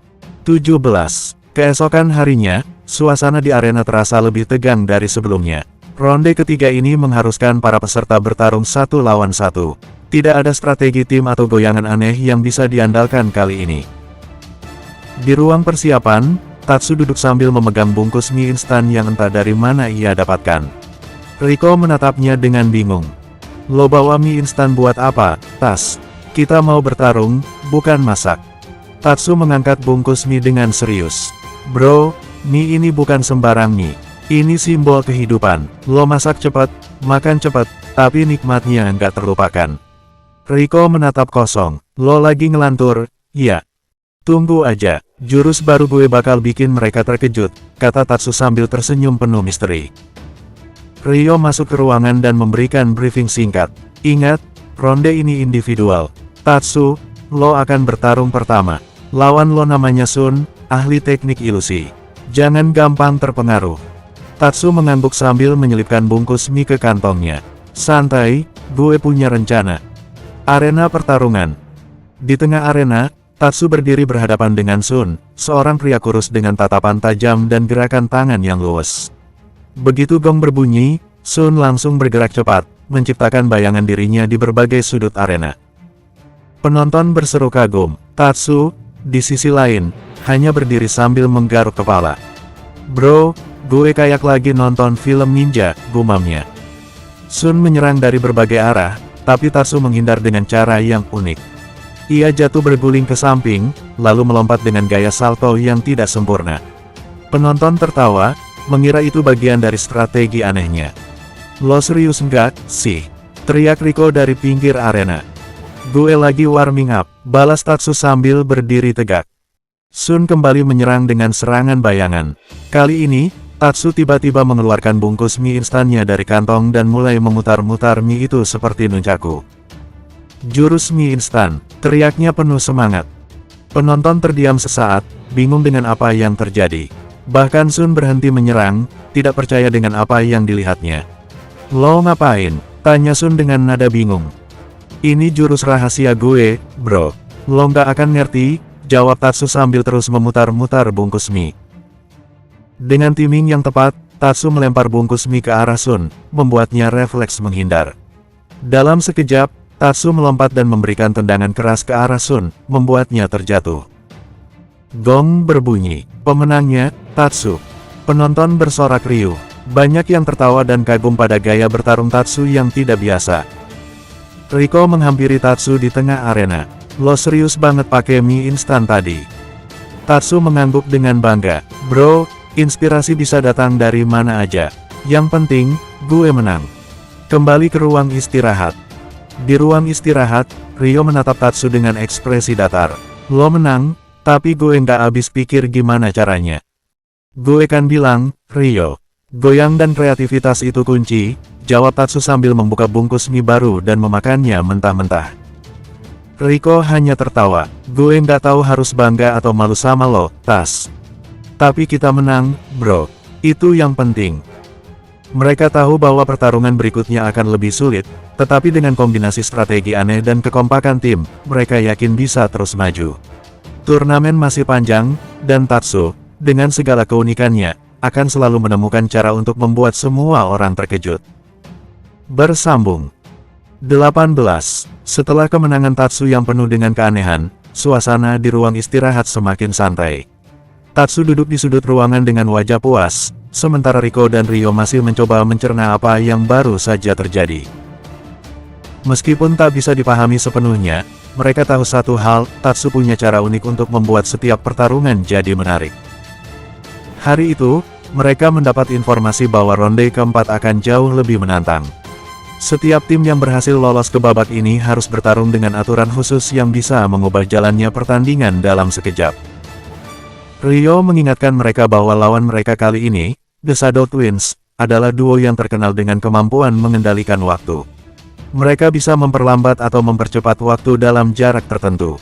17. Keesokan harinya, suasana di arena terasa lebih tegang dari sebelumnya. Ronde ketiga ini mengharuskan para peserta bertarung 1 lawan 1. Tidak ada strategi tim atau goyangan aneh yang bisa diandalkan kali ini. Di ruang persiapan, Tatsu duduk sambil memegang bungkus mie instan yang entah dari mana ia dapatkan. Riko menatapnya dengan bingung. "Lo bawa mie instan buat apa, Tas? Kita mau bertarung, bukan masak." Tatsu mengangkat bungkus mie dengan serius. "Bro, mie ini bukan sembarang mie. Ini simbol kehidupan. Lo masak cepat, makan cepat, tapi nikmatnya nggak terlupakan." Riko menatap kosong. "Lo lagi ngelantur, ya? Tunggu aja, jurus baru gue bakal bikin mereka terkejut," kata Tatsu sambil tersenyum penuh misteri. Ryo masuk ke ruangan dan memberikan briefing singkat. "Ingat, ronde ini individual. Tatsu, lo akan bertarung pertama. Lawan lo namanya Sun, ahli teknik ilusi. Jangan gampang terpengaruh." Tatsu mengangguk sambil menyelipkan bungkus mie ke kantongnya. "Santai, gue punya rencana." Arena pertarungan. Di tengah arena, Tatsu berdiri berhadapan dengan Sun, seorang pria kurus dengan tatapan tajam dan gerakan tangan yang luwes. Begitu gong berbunyi, Sun langsung bergerak cepat, menciptakan bayangan dirinya di berbagai sudut arena. Penonton berseru kagum. Tatsu, di sisi lain, hanya berdiri sambil menggaruk kepala. "Bro, gue kayak lagi nonton film ninja," gumamnya. Sun menyerang dari berbagai arah, tapi Tatsu menghindar dengan cara yang unik. Ia jatuh berguling ke samping, lalu melompat dengan gaya salto yang tidak sempurna. Penonton tertawa, mengira itu bagian dari strategi anehnya. "Lo serius nggak, sih?" teriak Riko dari pinggir arena. "Gue lagi warming up," balas Tatsu sambil berdiri tegak. Sun kembali menyerang dengan serangan bayangan. Kali ini, Tatsu tiba-tiba mengeluarkan bungkus mie instannya dari kantong dan mulai memutar-mutar mie itu seperti nunchaku. Jurus mie instan, teriaknya penuh semangat. Penonton terdiam sesaat, bingung dengan apa yang terjadi. Bahkan Sun berhenti menyerang, tidak percaya dengan apa yang dilihatnya. "Lo ngapain?" tanya Sun dengan nada bingung. "Ini jurus rahasia gue, bro. Lo nggak akan ngerti," jawab Tatsu sambil terus memutar-mutar bungkus mie. Dengan timing yang tepat, Tatsu melempar bungkus mie ke arah Sun, membuatnya refleks menghindar. Dalam sekejap, Tatsu melompat dan memberikan tendangan keras ke arah Sun, membuatnya terjatuh. Gong berbunyi. Pemenangnya, Tatsu. Penonton bersorak riuh. Banyak yang tertawa dan kagum pada gaya bertarung Tatsu yang tidak biasa. Riko menghampiri Tatsu di tengah arena. "Lo serius banget pakai mie instan tadi?" Tatsu mengangguk dengan bangga. "Bro, inspirasi bisa datang dari mana aja. Yang penting, gue menang." Kembali ke ruang istirahat. Di ruang istirahat, Ryo menatap Tatsu dengan ekspresi datar. "Lo menang, tapi gue nggak habis pikir gimana caranya. Gue kan bilang, Ryo. Goyang dan kreativitas itu kunci," jawab Tatsu sambil membuka bungkus mie baru dan memakannya mentah-mentah. Riko hanya tertawa. "Gue nggak tahu harus bangga atau malu sama lo, Tas. Tapi kita menang, bro. Itu yang penting." Mereka tahu bahwa pertarungan berikutnya akan lebih sulit, tetapi dengan kombinasi strategi aneh dan kekompakan tim, mereka yakin bisa terus maju. Turnamen masih panjang, dan Tatsu, dengan segala keunikannya, akan selalu menemukan cara untuk membuat semua orang terkejut. Bersambung 18. Setelah kemenangan Tatsu yang penuh dengan keanehan, suasana di ruang istirahat semakin santai. Tatsu duduk di sudut ruangan dengan wajah puas, sementara Riko dan Ryo masih mencoba mencerna apa yang baru saja terjadi. Meskipun tak bisa dipahami sepenuhnya, mereka tahu satu hal, Tatsu punya cara unik untuk membuat setiap pertarungan jadi menarik. Hari itu, mereka mendapat informasi bahwa ronde keempat akan jauh lebih menantang. Setiap tim yang berhasil lolos ke babak ini harus bertarung dengan aturan khusus yang bisa mengubah jalannya pertandingan dalam sekejap. Ryo mengingatkan mereka bahwa lawan mereka kali ini, The Shadow Twins, adalah duo yang terkenal dengan kemampuan mengendalikan waktu. Mereka bisa memperlambat atau mempercepat waktu dalam jarak tertentu.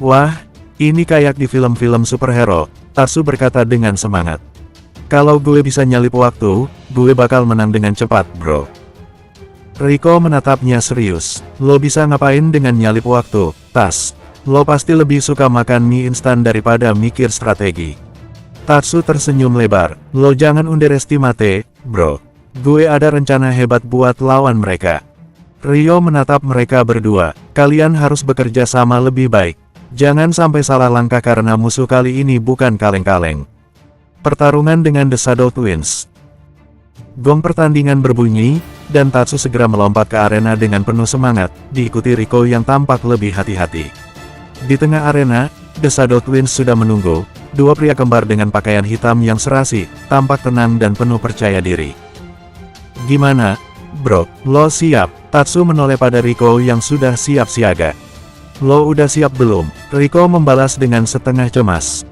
"Wah, ini kayak di film-film superhero," Tatsu berkata dengan semangat. "Kalau gue bisa nyalip waktu, gue bakal menang dengan cepat, bro." Riko menatapnya serius. "Lo bisa ngapain dengan nyalip waktu, Tas? Lo pasti lebih suka makan mie instan daripada mikir strategi." Tatsu tersenyum lebar. "Lo jangan underestimate, bro. Gue ada rencana hebat buat lawan mereka." Ryo menatap mereka berdua. "Kalian harus bekerja sama lebih baik. Jangan sampai salah langkah karena musuh kali ini bukan kaleng-kaleng." Pertarungan dengan The Shadow Twins. Gong pertandingan berbunyi, dan Tatsu segera melompat ke arena dengan penuh semangat, diikuti Riko yang tampak lebih hati-hati. Di tengah arena, The Shadow Twins sudah menunggu, dua pria kembar dengan pakaian hitam yang serasi, tampak tenang dan penuh percaya diri. "Gimana, bro, lo siap?" Tatsu menoleh pada Riko yang sudah siap siaga. "Lo udah siap belum?" Riko membalas dengan setengah cemas.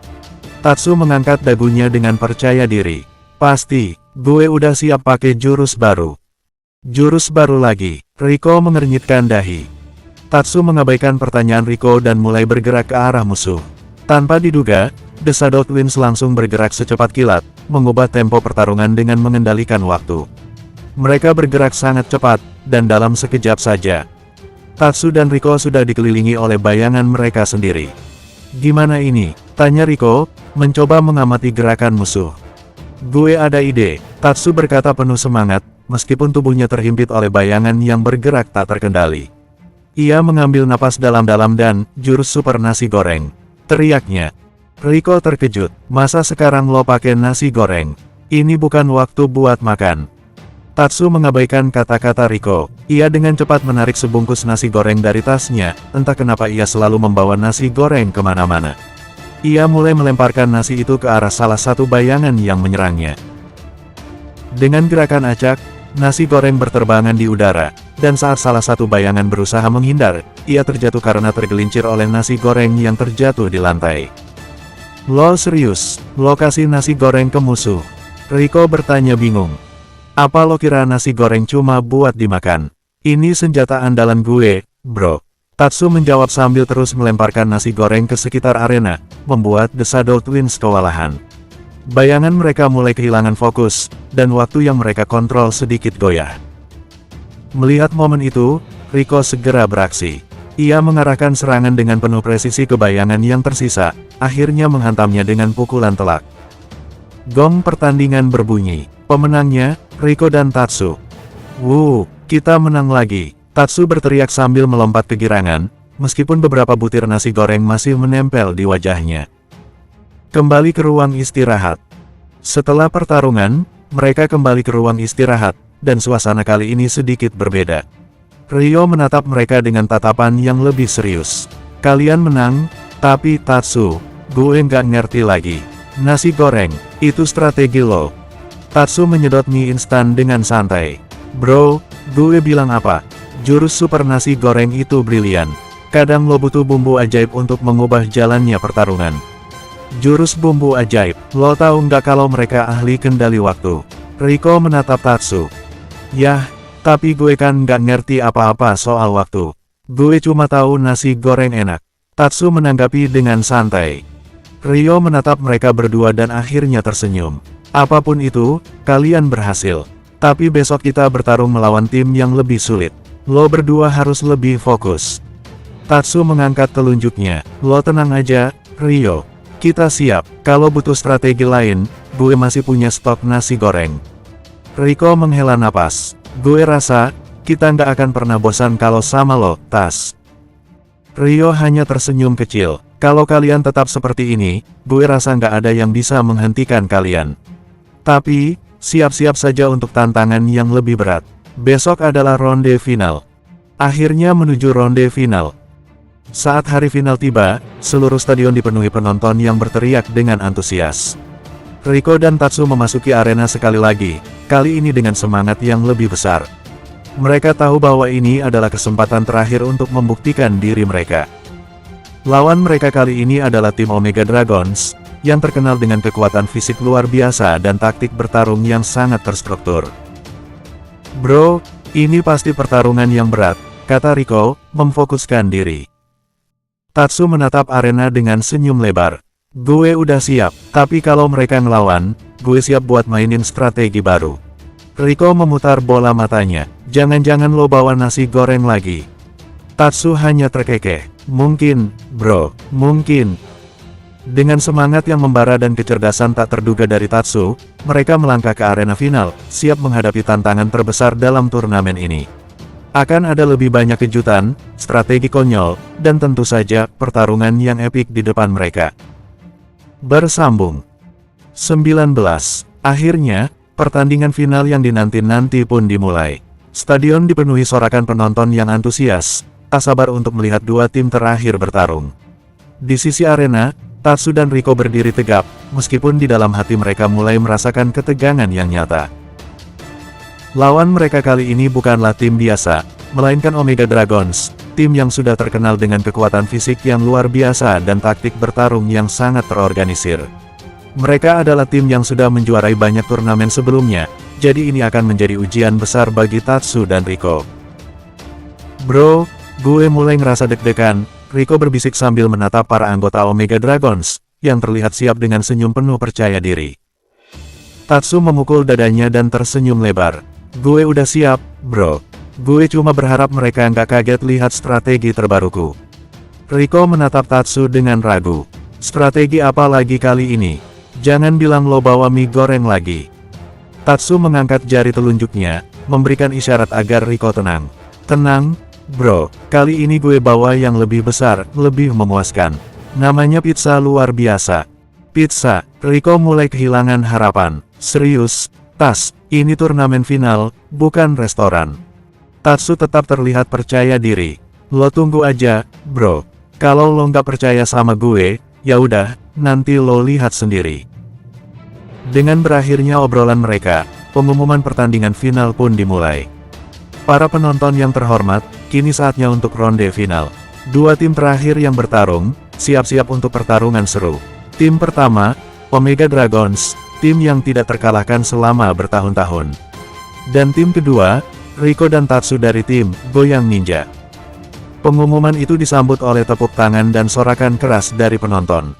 Tatsu mengangkat dagunya dengan percaya diri. "Pasti, gue udah siap pakai jurus baru." "Jurus baru lagi?" Riko mengernyitkan dahi. Tatsu mengabaikan pertanyaan Riko dan mulai bergerak ke arah musuh. Tanpa diduga, The Shadow Twins langsung bergerak secepat kilat, mengubah tempo pertarungan dengan mengendalikan waktu. Mereka bergerak sangat cepat, dan dalam sekejap saja, Tatsu dan Riko sudah dikelilingi oleh bayangan mereka sendiri. "Gimana ini?" tanya Riko, mencoba mengamati gerakan musuh. "Gue ada ide," Tatsu berkata penuh semangat, meskipun tubuhnya terhimpit oleh bayangan yang bergerak tak terkendali. Ia mengambil napas dalam-dalam dan, "Jurus super nasi goreng," teriaknya. Riko terkejut. "Masa sekarang lo pakai nasi goreng? Ini bukan waktu buat makan." Tatsu mengabaikan kata-kata Riko. Ia dengan cepat menarik sebungkus nasi goreng dari tasnya, entah kenapa ia selalu membawa nasi goreng kemana-mana. Ia mulai melemparkan nasi itu ke arah salah satu bayangan yang menyerangnya. Dengan gerakan acak, nasi goreng berterbangan di udara, dan saat salah satu bayangan berusaha menghindar, ia terjatuh karena tergelincir oleh nasi goreng yang terjatuh di lantai. Lo serius? Lo kasih nasi goreng ke musuh? Riko bertanya bingung. Apa lo kira nasi goreng cuma buat dimakan? Ini senjata andalan gue, bro. Tatsu menjawab sambil terus melemparkan nasi goreng ke sekitar arena, membuat The Shadow Twins kewalahan. Bayangan mereka mulai kehilangan fokus, dan waktu yang mereka kontrol sedikit goyah. Melihat momen itu, Riko segera beraksi. Ia mengarahkan serangan dengan penuh presisi ke bayangan yang tersisa, akhirnya menghantamnya dengan pukulan telak. Gong pertandingan berbunyi. Pemenangnya, Riko dan Tatsu. Wuh, kita menang lagi. Tatsu berteriak sambil melompat kegirangan, meskipun beberapa butir nasi goreng masih menempel di wajahnya. Kembali ke ruang istirahat. Setelah pertarungan, mereka kembali ke ruang istirahat, dan suasana kali ini sedikit berbeda. Ryo menatap mereka dengan tatapan yang lebih serius. Kalian menang, tapi Tatsu, gue nggak ngerti lagi. Nasi goreng, itu strategi lo. Tatsu menyedot mie instan dengan santai. Bro, gue bilang apa? Jurus super nasi goreng itu brilian. Kadang lo butuh bumbu ajaib untuk mengubah jalannya pertarungan. Jurus bumbu ajaib, lo tahu nggak kalau mereka ahli kendali waktu? Riko menatap Tatsu. Yah, tapi gue kan nggak ngerti apa-apa soal waktu. Gue cuma tahu nasi goreng enak. Tatsu menanggapi dengan santai. Ryo menatap mereka berdua dan akhirnya tersenyum. Apapun itu, kalian berhasil. Tapi besok kita bertarung melawan tim yang lebih sulit. Lo berdua harus lebih fokus. Tatsu mengangkat telunjuknya. Lo tenang aja, Ryo. Kita siap. Kalau butuh strategi lain, gue masih punya stok nasi goreng. Riko menghela napas. Gue rasa, kita nggak akan pernah bosan kalau sama lo, Tas. Ryo hanya tersenyum kecil. Kalau kalian tetap seperti ini, gue rasa nggak ada yang bisa menghentikan kalian. Tapi, siap-siap saja untuk tantangan yang lebih berat. Besok adalah ronde final. Akhirnya menuju ronde final. Saat hari final tiba, seluruh stadion dipenuhi penonton yang berteriak dengan antusias. Riko dan Tatsu memasuki arena sekali lagi, kali ini dengan semangat yang lebih besar. Mereka tahu bahwa ini adalah kesempatan terakhir untuk membuktikan diri mereka. Lawan mereka kali ini adalah tim Omega Dragons, yang terkenal dengan kekuatan fisik luar biasa dan taktik bertarung yang sangat terstruktur. Bro, ini pasti pertarungan yang berat, kata Riko, memfokuskan diri. Tatsu menatap arena dengan senyum lebar. Gue udah siap, tapi kalau mereka ngelawan, gue siap buat mainin strategi baru. Riko memutar bola matanya. Jangan-jangan lo bawa nasi goreng lagi. Tatsu hanya terkekeh. Mungkin, bro, mungkin. Dengan semangat yang membara dan kecerdasan tak terduga dari Tatsu, mereka melangkah ke arena final, siap menghadapi tantangan terbesar dalam turnamen ini. Akan ada lebih banyak kejutan, strategi konyol, dan tentu saja, pertarungan yang epik di depan mereka. Bersambung 19. Akhirnya, pertandingan final yang dinanti-nanti pun dimulai. Stadion dipenuhi sorakan penonton yang antusias, tak sabar untuk melihat dua tim terakhir bertarung. Di sisi arena, Tatsu dan Riko berdiri tegap, meskipun di dalam hati mereka mulai merasakan ketegangan yang nyata. Lawan mereka kali ini bukanlah tim biasa, melainkan Omega Dragons, tim yang sudah terkenal dengan kekuatan fisik yang luar biasa dan taktik bertarung yang sangat terorganisir. Mereka adalah tim yang sudah menjuarai banyak turnamen sebelumnya, jadi ini akan menjadi ujian besar bagi Tatsu dan Riko. Bro, gue mulai ngerasa deg-degan, Riko berbisik sambil menatap para anggota Omega Dragons, yang terlihat siap dengan senyum penuh percaya diri. Tatsu memukul dadanya dan tersenyum lebar. Gue udah siap, bro. Gue cuma berharap mereka nggak kaget lihat strategi terbaruku. Riko menatap Tatsu dengan ragu. Strategi apa lagi kali ini? Jangan bilang lo bawa mie goreng lagi. Tatsu mengangkat jari telunjuknya, memberikan isyarat agar Riko tenang. Tenang, bro. Kali ini gue bawa yang lebih besar, lebih memuaskan. Namanya pizza luar biasa. Pizza. Riko mulai kehilangan harapan. Serius, Tas, ini turnamen final, bukan restoran. Tatsu tetap terlihat percaya diri. Lo tunggu aja, bro. Kalau lo nggak percaya sama gue, ya udah, nanti lo lihat sendiri. Dengan berakhirnya obrolan mereka, pengumuman pertandingan final pun dimulai. Para penonton yang terhormat, kini saatnya untuk ronde final. Dua tim terakhir yang bertarung, siap-siap untuk pertarungan seru. Tim pertama, Omega Dragons, tim yang tidak terkalahkan selama bertahun-tahun. Dan tim kedua, Rico dan Tatsu dari tim Goyang Ninja. Pengumuman itu disambut oleh tepuk tangan dan sorakan keras dari penonton.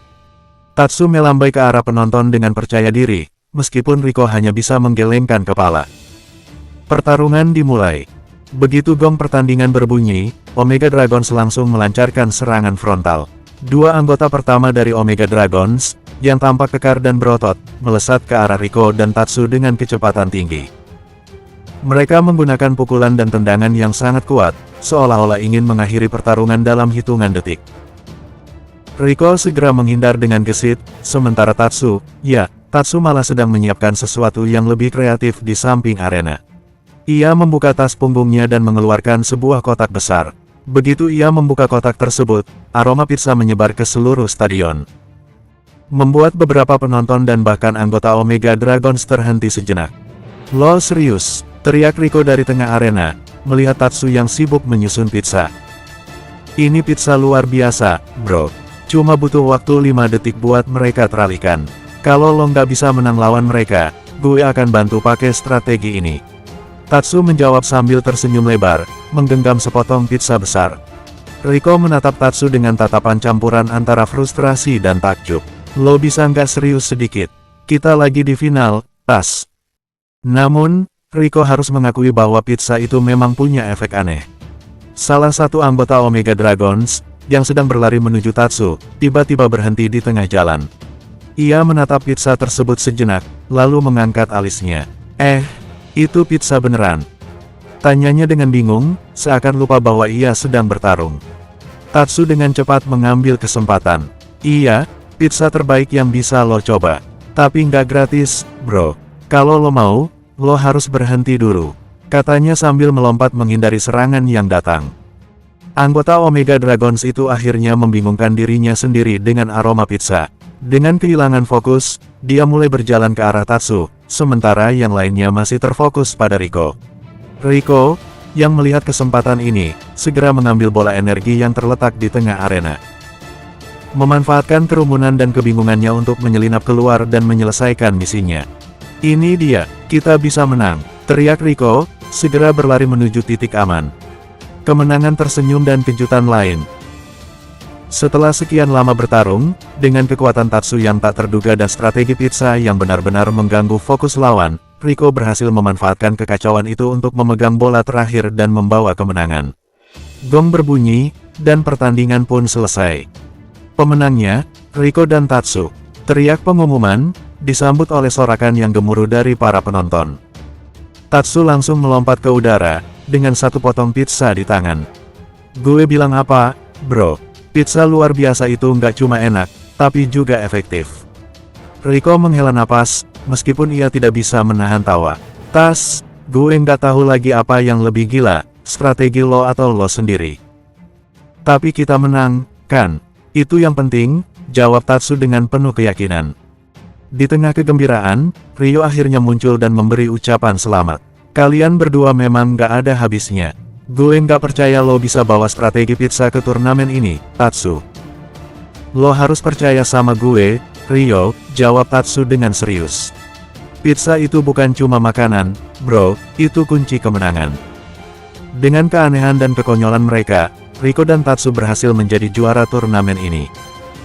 Tatsu melambai ke arah penonton dengan percaya diri, meskipun Rico hanya bisa menggelengkan kepala. Pertarungan dimulai. Begitu gong pertandingan berbunyi, Omega Dragons langsung melancarkan serangan frontal. Dua anggota pertama dari Omega Dragons, yang tampak kekar dan berotot, melesat ke arah Rico dan Tatsu dengan kecepatan tinggi. Mereka menggunakan pukulan dan tendangan yang sangat kuat, seolah-olah ingin mengakhiri pertarungan dalam hitungan detik. Rico segera menghindar dengan gesit, sementara Tatsu malah sedang menyiapkan sesuatu yang lebih kreatif di samping arena. Ia membuka tas punggungnya dan mengeluarkan sebuah kotak besar. Begitu ia membuka kotak tersebut, aroma pizza menyebar ke seluruh stadion. Membuat beberapa penonton dan bahkan anggota Omega Dragons terhenti sejenak. "Lo serius?" teriak Rico dari tengah arena, melihat Tatsu yang sibuk menyusun pizza. "Ini pizza luar biasa, bro. Cuma butuh waktu 5 detik buat mereka teralihkan. Kalau lo nggak bisa menang lawan mereka, gue akan bantu pakai strategi ini." Tatsu menjawab sambil tersenyum lebar, menggenggam sepotong pizza besar. Rico menatap Tatsu dengan tatapan campuran antara frustrasi dan takjub. "Lo bisa nggak serius sedikit? Kita lagi di final, Tas." Namun, Rico harus mengakui bahwa pizza itu memang punya efek aneh. Salah satu anggota Omega Dragons, yang sedang berlari menuju Tatsu, tiba-tiba berhenti di tengah jalan. Ia menatap pizza tersebut sejenak, lalu mengangkat alisnya. Itu pizza beneran?" tanyanya dengan bingung, seakan lupa bahwa ia sedang bertarung. Tatsu dengan cepat mengambil kesempatan. "Iya, pizza terbaik yang bisa lo coba. Tapi nggak gratis, bro. Kalau lo mau, lo harus berhenti dulu," katanya sambil melompat menghindari serangan yang datang. Anggota Omega Dragons itu akhirnya membingungkan dirinya sendiri dengan aroma pizza. Dengan kehilangan fokus, dia mulai berjalan ke arah Tatsu, sementara yang lainnya masih terfokus pada Rico. Rico, yang melihat kesempatan ini, segera mengambil bola energi yang terletak di tengah arena. Memanfaatkan kerumunan dan kebingungannya untuk menyelinap keluar dan menyelesaikan misinya. "Ini dia, kita bisa menang," teriak Rico, segera berlari menuju titik aman. Kemenangan tersenyum dan kejutan lain. Setelah sekian lama bertarung, dengan kekuatan Tatsu yang tak terduga dan strategi pizza yang benar-benar mengganggu fokus lawan, Rico berhasil memanfaatkan kekacauan itu untuk memegang bola terakhir dan membawa kemenangan. Gong berbunyi, dan pertandingan pun selesai. Pemenangnya, Rico dan Tatsu. Teriak pengumuman, disambut oleh sorakan yang gemuruh dari para penonton. Tatsu langsung melompat ke udara, dengan satu potong pizza di tangan. "Gue bilang apa, bro? Pizza luar biasa itu nggak cuma enak, tapi juga efektif." Rico menghela napas, meskipun ia tidak bisa menahan tawa. "Tas, gue nggak tahu lagi apa yang lebih gila, strategi lo atau lo sendiri. Tapi kita menang, kan? Itu yang penting," jawab Tatsu dengan penuh keyakinan. Di tengah kegembiraan, Ryo akhirnya muncul dan memberi ucapan selamat. "Kalian berdua memang nggak ada habisnya. Gue nggak percaya lo bisa bawa strategi pizza ke turnamen ini, Tatsu." "Lo harus percaya sama gue, Ryo," jawab Tatsu dengan serius. "Pizza itu bukan cuma makanan, bro, itu kunci kemenangan." Dengan keanehan dan kekonyolan mereka, Rico dan Tatsu berhasil menjadi juara turnamen ini.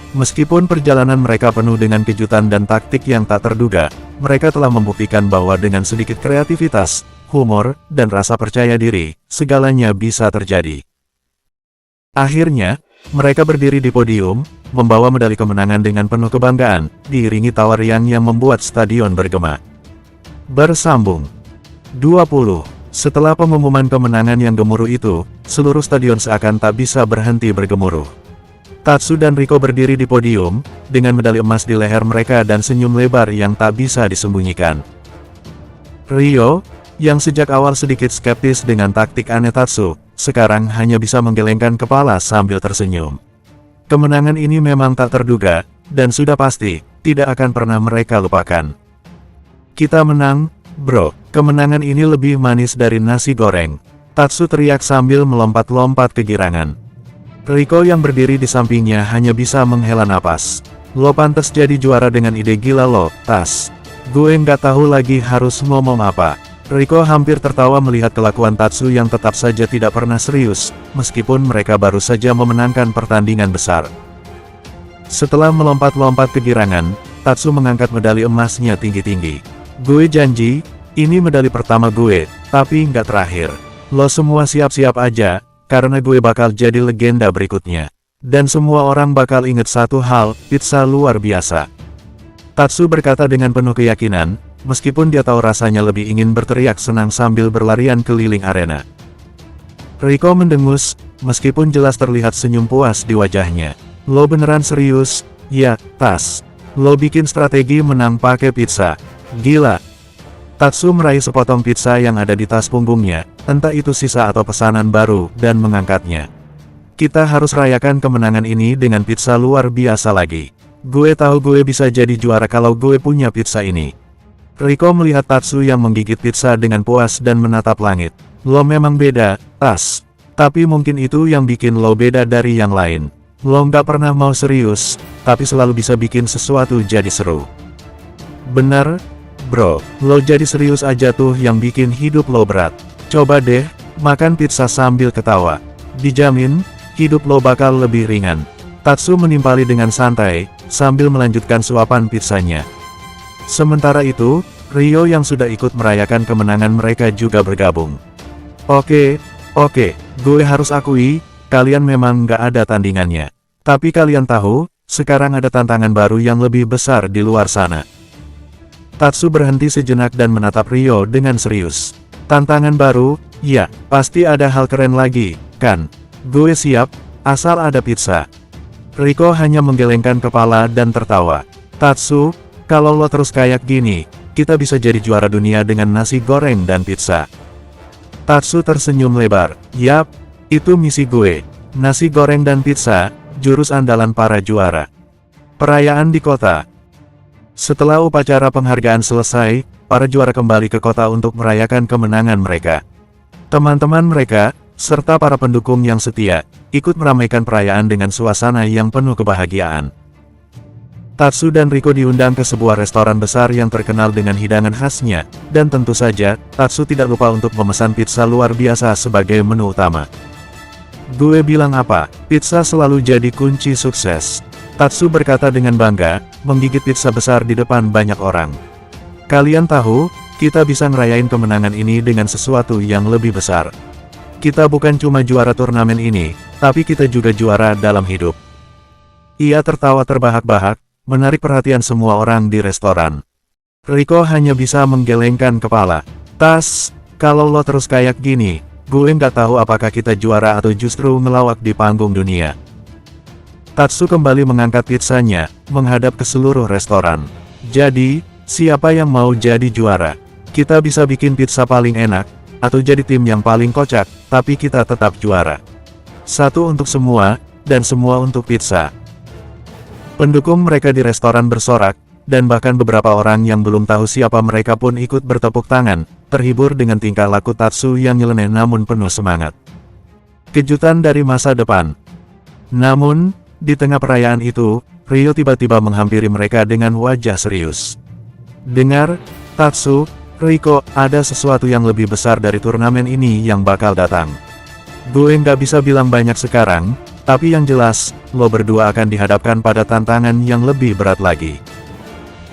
Meskipun perjalanan mereka penuh dengan kejutan dan taktik yang tak terduga, mereka telah membuktikan bahwa dengan sedikit kreativitas, humor, dan rasa percaya diri, segalanya bisa terjadi. Akhirnya, mereka berdiri di podium, membawa medali kemenangan dengan penuh kebanggaan, diiringi tawa riang yang membuat stadion bergema. Bersambung 20. Setelah pengumuman kemenangan yang gemuruh itu, seluruh stadion seakan tak bisa berhenti bergemuruh. Tatsu dan Rico berdiri di podium, dengan medali emas di leher mereka dan senyum lebar yang tak bisa disembunyikan. Ryo, yang sejak awal sedikit skeptis dengan taktik aneh Tatsu, sekarang hanya bisa menggelengkan kepala sambil tersenyum. Kemenangan ini memang tak terduga, dan sudah pasti, tidak akan pernah mereka lupakan. "Kita menang, bro. Kemenangan ini lebih manis dari nasi goreng," Tatsu teriak sambil melompat-lompat kegirangan. Rico yang berdiri di sampingnya hanya bisa menghela napas. Lo pantas jadi juara dengan ide gila lo, Tas. Gue nggak tahu lagi harus ngomong apa. Riko hampir tertawa melihat kelakuan Tatsu yang tetap saja tidak pernah serius, meskipun mereka baru saja memenangkan pertandingan besar. Setelah melompat-lompat kegirangan, Tatsu mengangkat medali emasnya tinggi-tinggi. Gue janji, ini medali pertama gue, tapi nggak terakhir. Lo semua siap-siap aja, karena gue bakal jadi legenda berikutnya. Dan semua orang bakal inget satu hal, pizza luar biasa. Tatsu berkata dengan penuh keyakinan, meskipun dia tahu rasanya lebih ingin berteriak senang sambil berlarian keliling arena. Riko mendengus, meskipun jelas terlihat senyum puas di wajahnya. Lo beneran serius? Ya, Tas. Lo bikin strategi menang pakai pizza. Gila. Tatsu meraih sepotong pizza yang ada di tas punggungnya, entah itu sisa atau pesanan baru, dan mengangkatnya. Kita harus rayakan kemenangan ini dengan pizza luar biasa lagi. Gue tahu gue bisa jadi juara kalau gue punya pizza ini. Riko melihat Tatsu yang menggigit pizza dengan puas dan menatap langit. Lo memang beda, Tas. Tapi mungkin itu yang bikin lo beda dari yang lain. Lo nggak pernah mau serius, tapi selalu bisa bikin sesuatu jadi seru. Bener, bro. Lo jadi serius aja tuh yang bikin hidup lo berat. Coba deh, makan pizza sambil ketawa. Dijamin, hidup lo bakal lebih ringan. Tatsu menimpali dengan santai, sambil melanjutkan suapan pizzanya. Sementara itu, Rio yang sudah ikut merayakan kemenangan mereka juga bergabung. Oke, gue harus akui, kalian memang nggak ada tandingannya. Tapi kalian tahu, sekarang ada tantangan baru yang lebih besar di luar sana. Tatsu berhenti sejenak dan menatap Rio dengan serius. Tantangan baru? Ya, pasti ada hal keren lagi, kan? Gue siap, asal ada pizza. Riko hanya menggelengkan kepala dan tertawa. Tatsu, kalau lo terus kayak gini, kita bisa jadi juara dunia dengan nasi goreng dan pizza. Tatsu tersenyum lebar. Yap, itu misi gue. Nasi goreng dan pizza, jurus andalan para juara. Perayaan di kota. Setelah upacara penghargaan selesai, para juara kembali ke kota untuk merayakan kemenangan mereka. Teman-teman mereka, serta para pendukung yang setia, ikut meramaikan perayaan dengan suasana yang penuh kebahagiaan. Tatsu dan Riko diundang ke sebuah restoran besar yang terkenal dengan hidangan khasnya, dan tentu saja, Tatsu tidak lupa untuk memesan pizza luar biasa sebagai menu utama. Gue bilang apa, pizza selalu jadi kunci sukses. Tatsu berkata dengan bangga, menggigit pizza besar di depan banyak orang. Kalian tahu, kita bisa ngerayain kemenangan ini dengan sesuatu yang lebih besar. Kita bukan cuma juara turnamen ini, tapi kita juga juara dalam hidup. Ia tertawa terbahak-bahak, menarik perhatian semua orang di restoran. Riko hanya bisa menggelengkan kepala. Tas, kalau lo terus kayak gini, gue nggak tahu apakah kita juara atau justru ngelawak di panggung dunia. Tatsu kembali mengangkat pizzanya, menghadap ke seluruh restoran. Jadi, siapa yang mau jadi juara? Kita bisa bikin pizza paling enak, atau jadi tim yang paling kocak, tapi kita tetap juara. Satu untuk semua, dan semua untuk pizza. Pendukung mereka di restoran bersorak, dan bahkan beberapa orang yang belum tahu siapa mereka pun ikut bertepuk tangan, terhibur dengan tingkah laku Tatsu yang nyeleneh namun penuh semangat. Kejutan dari masa depan. Namun, di tengah perayaan itu, Rio tiba-tiba menghampiri mereka dengan wajah serius. Dengar, Tatsu, Riko, ada sesuatu yang lebih besar dari turnamen ini yang bakal datang. Gue nggak bisa bilang banyak sekarang, tapi yang jelas, lo berdua akan dihadapkan pada tantangan yang lebih berat lagi.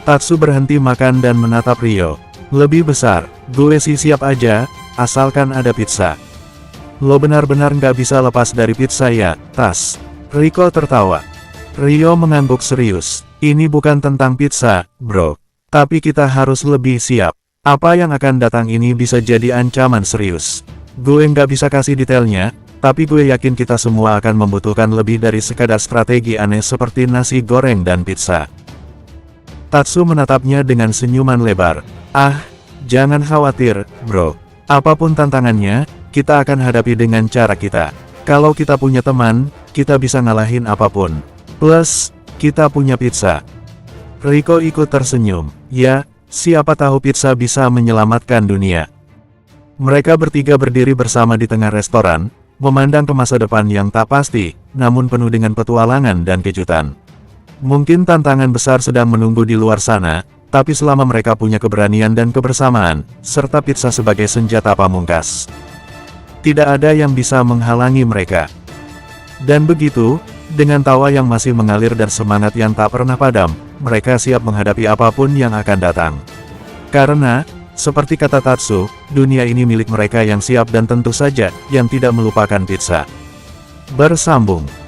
Tatsu berhenti makan dan menatap Rio. Lebih besar, gue sih siap aja, asalkan ada pizza. Lo benar-benar nggak bisa lepas dari pizza ya, Tas. Riko tertawa. Rio mengangguk serius. Ini bukan tentang pizza, bro. Tapi kita harus lebih siap. Apa yang akan datang ini bisa jadi ancaman serius. Gue nggak bisa kasih detailnya, tapi gue yakin kita semua akan membutuhkan lebih dari sekadar strategi aneh seperti nasi goreng dan pizza. Tatsu menatapnya dengan senyuman lebar. Ah, jangan khawatir, bro. Apapun tantangannya, kita akan hadapi dengan cara kita. Kalau kita punya teman, kita bisa ngalahin apapun. Plus, kita punya pizza. Riko ikut tersenyum. Ya, siapa tahu pizza bisa menyelamatkan dunia. Mereka bertiga berdiri bersama di tengah restoran, memandang ke masa depan yang tak pasti, namun penuh dengan petualangan dan kejutan. Mungkin tantangan besar sedang menunggu di luar sana, tapi selama mereka punya keberanian dan kebersamaan, serta pizza sebagai senjata pamungkas, tidak ada yang bisa menghalangi mereka. Dan begitu, dengan tawa yang masih mengalir dan semangat yang tak pernah padam, mereka siap menghadapi apapun yang akan datang. Karena, seperti kata Tatsu, dunia ini milik mereka yang siap dan tentu saja, yang tidak melupakan pizza. Bersambung.